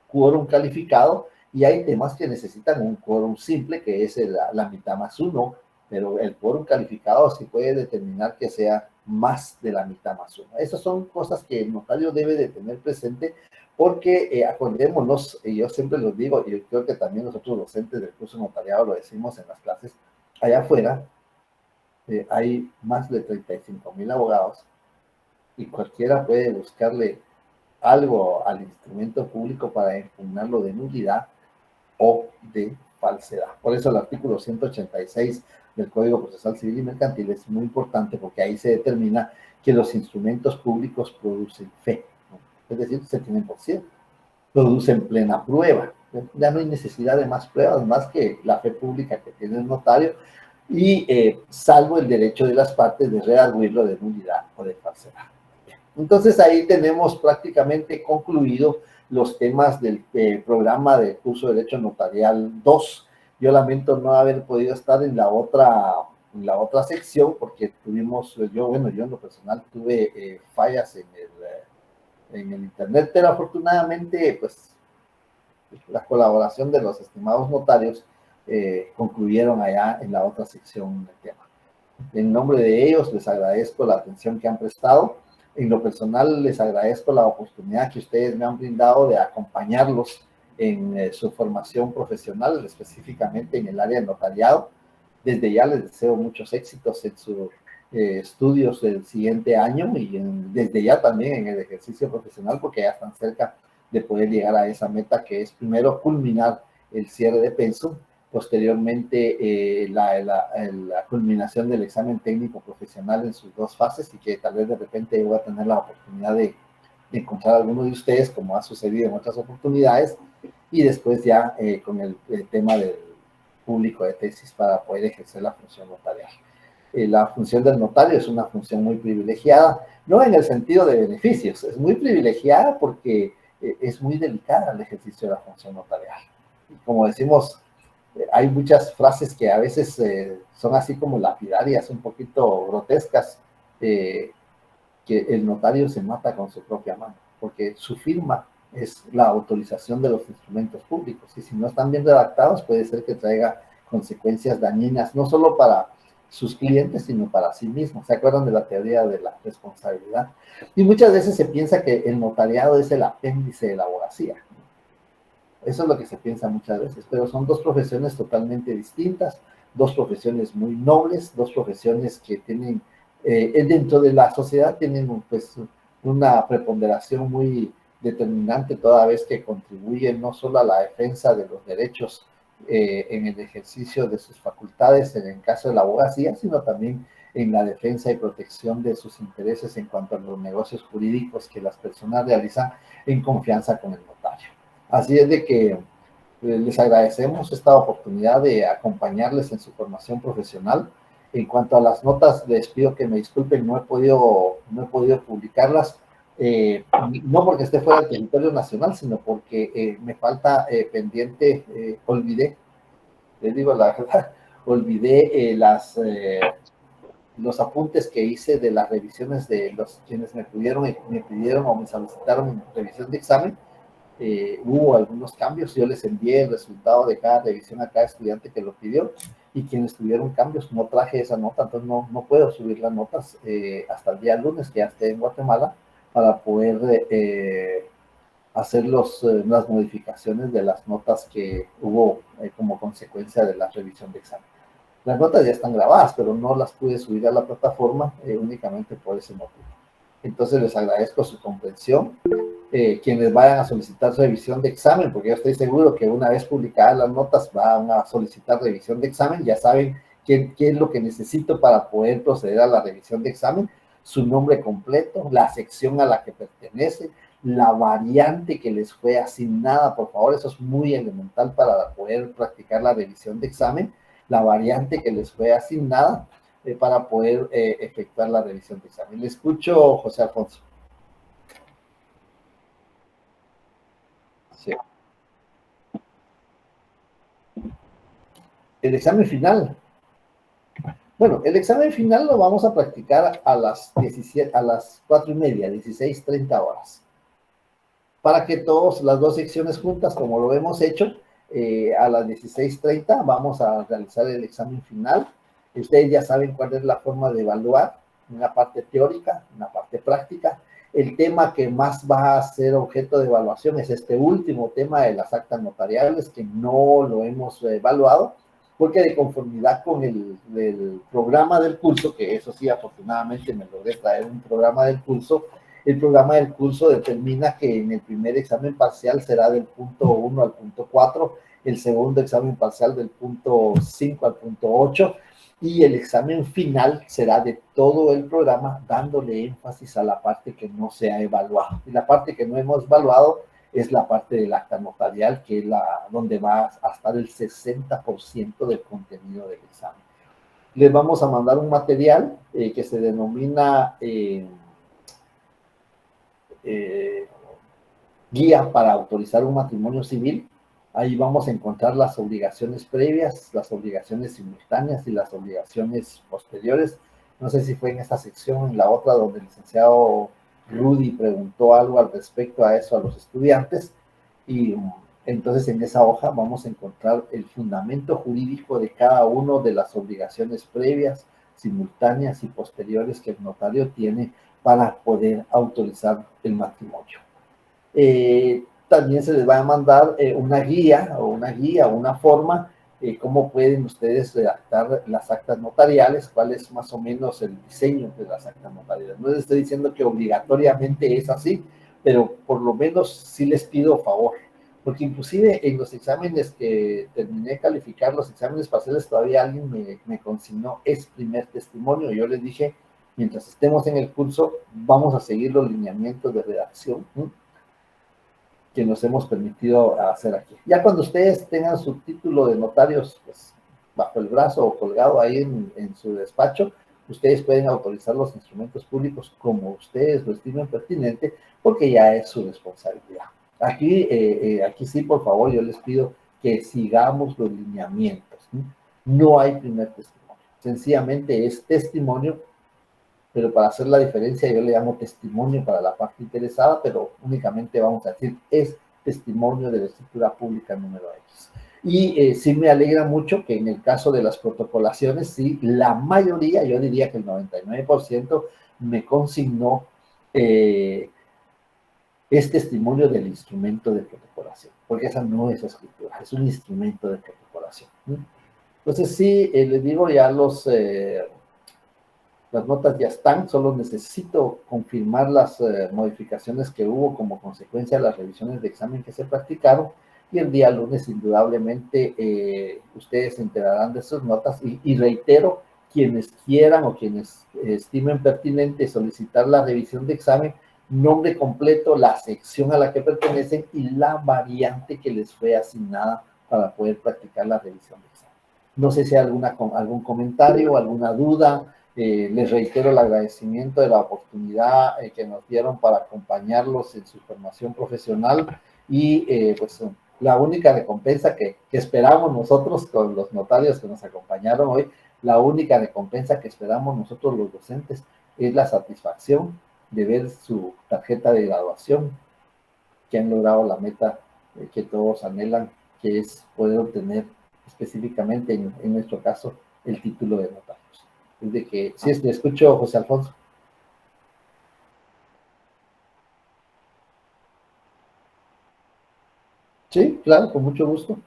quórum calificado y hay temas que necesitan un quórum simple, que es la mitad más uno, pero el quórum calificado sí puede determinar que sea más de la mitad más uno. Esas son cosas que el notario debe de tener presente, porque acordémonos, y yo siempre los digo, y yo creo que también nosotros docentes del curso notariado lo decimos en las clases, allá afuera hay más de 35,000 abogados, y cualquiera puede buscarle algo al instrumento público para impugnarlo de nulidad o de falsedad. Por eso el artículo 186 del Código Procesal Civil y Mercantil es muy importante, porque ahí se determina que los instrumentos públicos producen fe, ¿no? Es decir, se tienen por cierto, producen plena prueba. Ya no hay necesidad de más pruebas, más que la fe pública que tiene el notario, y salvo el derecho de las partes de redarguirlo de nulidad o de falsedad. Entonces ahí tenemos prácticamente concluido los temas del programa del curso de Derecho Notarial 2. Yo lamento no haber podido estar en la otra sección, porque yo en lo personal tuve fallas en el internet, pero afortunadamente pues la colaboración de los estimados notarios concluyeron allá en la otra sección del tema. En nombre de ellos les agradezco la atención que han prestado. En lo personal, les agradezco la oportunidad que ustedes me han brindado de acompañarlos en su formación profesional, específicamente en el área de notariado. Desde ya les deseo muchos éxitos en sus estudios del siguiente año, y desde ya también en el ejercicio profesional, porque ya están cerca de poder llegar a esa meta, que es primero culminar el cierre de pensum, posteriormente la culminación del examen técnico profesional en sus 2 fases, y que tal vez de repente voy a tener la oportunidad de encontrar a alguno de ustedes, como ha sucedido en otras oportunidades, y después ya con el tema del público de tesis para poder ejercer la función notarial. La función del notario es una función muy privilegiada, no en el sentido de beneficios, es muy privilegiada porque es muy delicada el ejercicio de la función notarial. Y como decimos, hay muchas frases que a veces son así como lapidarias, un poquito grotescas, que el notario se mata con su propia mano, porque su firma es la autorización de los instrumentos públicos, y si no están bien redactados puede ser que traiga consecuencias dañinas, no solo para sus clientes, sino para sí mismo. ¿Se acuerdan de la teoría de la responsabilidad? Y muchas veces se piensa que el notariado es el apéndice de la abogacía. Eso es lo que se piensa muchas veces, pero son 2 profesiones totalmente distintas, 2 profesiones muy nobles, 2 profesiones que tienen, dentro de la sociedad, tienen pues una preponderación muy determinante, toda vez que contribuyen no solo a la defensa de los derechos en el ejercicio de sus facultades en el caso de la abogacía, sino también en la defensa y protección de sus intereses en cuanto a los negocios jurídicos que las personas realizan en confianza con el notario. Así es de que les agradecemos esta oportunidad de acompañarles en su formación profesional. En cuanto a las notas, les pido que me disculpen, no he podido publicarlas, no porque esté fuera del territorio nacional, sino porque me falta pendiente, olvidé, les digo la verdad, olvidé los apuntes que hice de las revisiones de los quienes me pidieron o me solicitaron revisión de examen. Hubo algunos cambios, yo les envié el resultado de cada revisión a cada estudiante que lo pidió, y quienes tuvieron cambios no traje esa nota, entonces no puedo subir las notas hasta el día lunes, que ya esté en Guatemala, para poder hacer las modificaciones de las notas que hubo como consecuencia de la revisión de examen. Las notas ya están grabadas, pero no las pude subir a la plataforma únicamente por ese motivo. Entonces les agradezco su comprensión. Quienes vayan a solicitar revisión de examen, porque yo estoy seguro que una vez publicadas las notas van a solicitar revisión de examen, ya saben qué es lo que necesito para poder proceder a la revisión de examen, su nombre completo, la sección a la que pertenece, la variante que les fue asignada, por favor, eso es muy elemental para poder practicar la revisión de examen, la variante que les fue asignada para poder efectuar la revisión de examen. Le escucho, José Alfonso. Sí. El examen final. Bueno, el examen final lo vamos a practicar a las 4:30, 16:30 horas. Para que las dos secciones juntas, como lo hemos hecho, a las 16:30 vamos a realizar el examen final. Ustedes ya saben cuál es la forma de evaluar, una parte teórica, una parte práctica. El tema que más va a ser objeto de evaluación es este último tema de las actas notariales, que no lo hemos evaluado, porque de conformidad con el programa del curso, que eso sí, afortunadamente me logré traer un programa del curso, el programa del curso determina que en el primer examen parcial será del punto 1 al punto 4, el segundo examen parcial del punto 5 al punto 8, y el examen final será de todo el programa, dándole énfasis a la parte que no se ha evaluado. Y la parte que no hemos evaluado es la parte del acta notarial, que es donde va a estar el 60% del contenido del examen. Les vamos a mandar un material que se denomina guía para autorizar un matrimonio civil. Ahí vamos a encontrar las obligaciones previas, las obligaciones simultáneas y las obligaciones posteriores. No sé si fue en esta sección o en la otra donde el licenciado Rudy preguntó algo al respecto a eso a los estudiantes. Y entonces en esa hoja vamos a encontrar el fundamento jurídico de cada una de las obligaciones previas, simultáneas y posteriores que el notario tiene para poder autorizar el matrimonio. También se les va a mandar una guía, una forma, cómo pueden ustedes redactar las actas notariales, cuál es más o menos el diseño de las actas notariales. No les estoy diciendo que obligatoriamente es así, pero por lo menos sí les pido favor, porque inclusive en los exámenes que terminé de calificar, los exámenes parciales, todavía alguien me consignó, es primer testimonio. Yo les dije, mientras estemos en el curso, vamos a seguir los lineamientos de redacción, ¿sí?, que nos hemos permitido hacer aquí. Ya cuando ustedes tengan su título de notarios, pues, bajo el brazo o colgado ahí en su despacho, ustedes pueden autorizar los instrumentos públicos como ustedes lo estimen pertinente, porque ya es su responsabilidad. Aquí sí, por favor, yo les pido que sigamos los lineamientos, ¿sí? No hay primer testimonio. Sencillamente es testimonio, pero para hacer la diferencia yo le llamo testimonio para la parte interesada, pero únicamente vamos a decir es testimonio de la escritura pública número X. Y sí me alegra mucho que en el caso de las protocolaciones, sí, la mayoría, yo diría que el 99% me consignó es testimonio del instrumento de protocolación, porque esa no es escritura, es un instrumento de protocolación. Entonces sí, les digo, ya las notas ya están, solo necesito confirmar las modificaciones que hubo como consecuencia de las revisiones de examen que se practicaron, y el día lunes indudablemente ustedes se enterarán de sus notas, y reitero, quienes quieran o quienes estimen pertinente solicitar la revisión de examen, nombre completo, la sección a la que pertenecen y la variante que les fue asignada para poder practicar la revisión de examen. No sé si hay algún comentario, alguna duda. Les reitero el agradecimiento de la oportunidad que nos dieron para acompañarlos en su formación profesional, y pues La única recompensa que esperamos nosotros con los notarios que nos acompañaron hoy, la única recompensa que esperamos nosotros los docentes es la satisfacción de ver su tarjeta de graduación, que han logrado la meta que todos anhelan, que es poder obtener específicamente, en nuestro caso, el título de notarios. Es de que, sí, le escucho, José Alfonso. Sí, claro, con mucho gusto.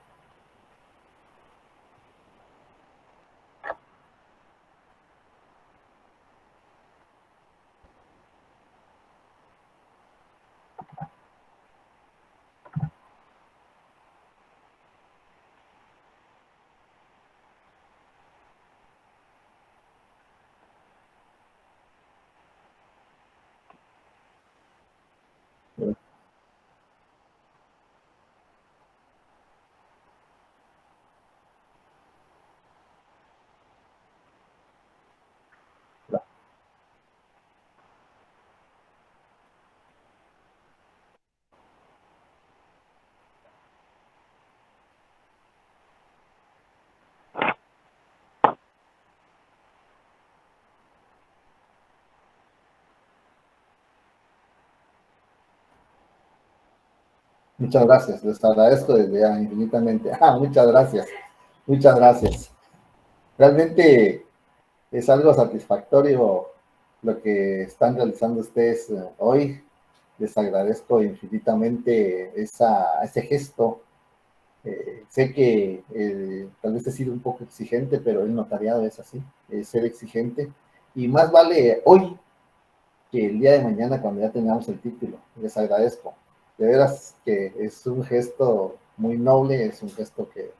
Muchas gracias, les agradezco desde ya infinitamente. Muchas gracias, muchas gracias. Realmente es algo satisfactorio lo que están realizando ustedes hoy. Les agradezco infinitamente ese gesto. Sé que tal vez he sido un poco exigente, pero el notariado es así, ser exigente. Y más vale hoy que el día de mañana cuando ya tengamos el título. Les agradezco. De veras que es un gesto muy noble, es un gesto que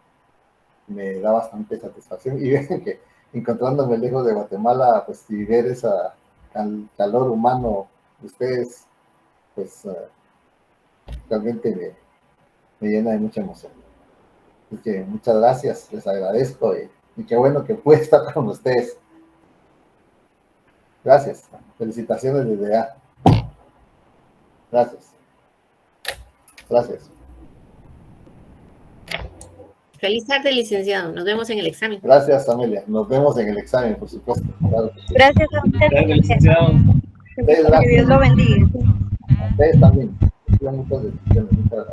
me da bastante satisfacción. Y ven que encontrándome lejos de Guatemala, pues y ver ese calor humano de ustedes, pues realmente me llena de mucha emoción. Así que muchas gracias, les agradezco y qué bueno que pude estar con ustedes. Gracias, felicitaciones desde ya. Gracias. Gracias. Feliz tarde, licenciado. Nos vemos en el examen. Gracias, Amelia. Nos vemos en el examen, por supuesto. Claro. Gracias a usted. Gracias, licenciado. Que Dios lo bendiga. A ustedes también. Muchas gracias.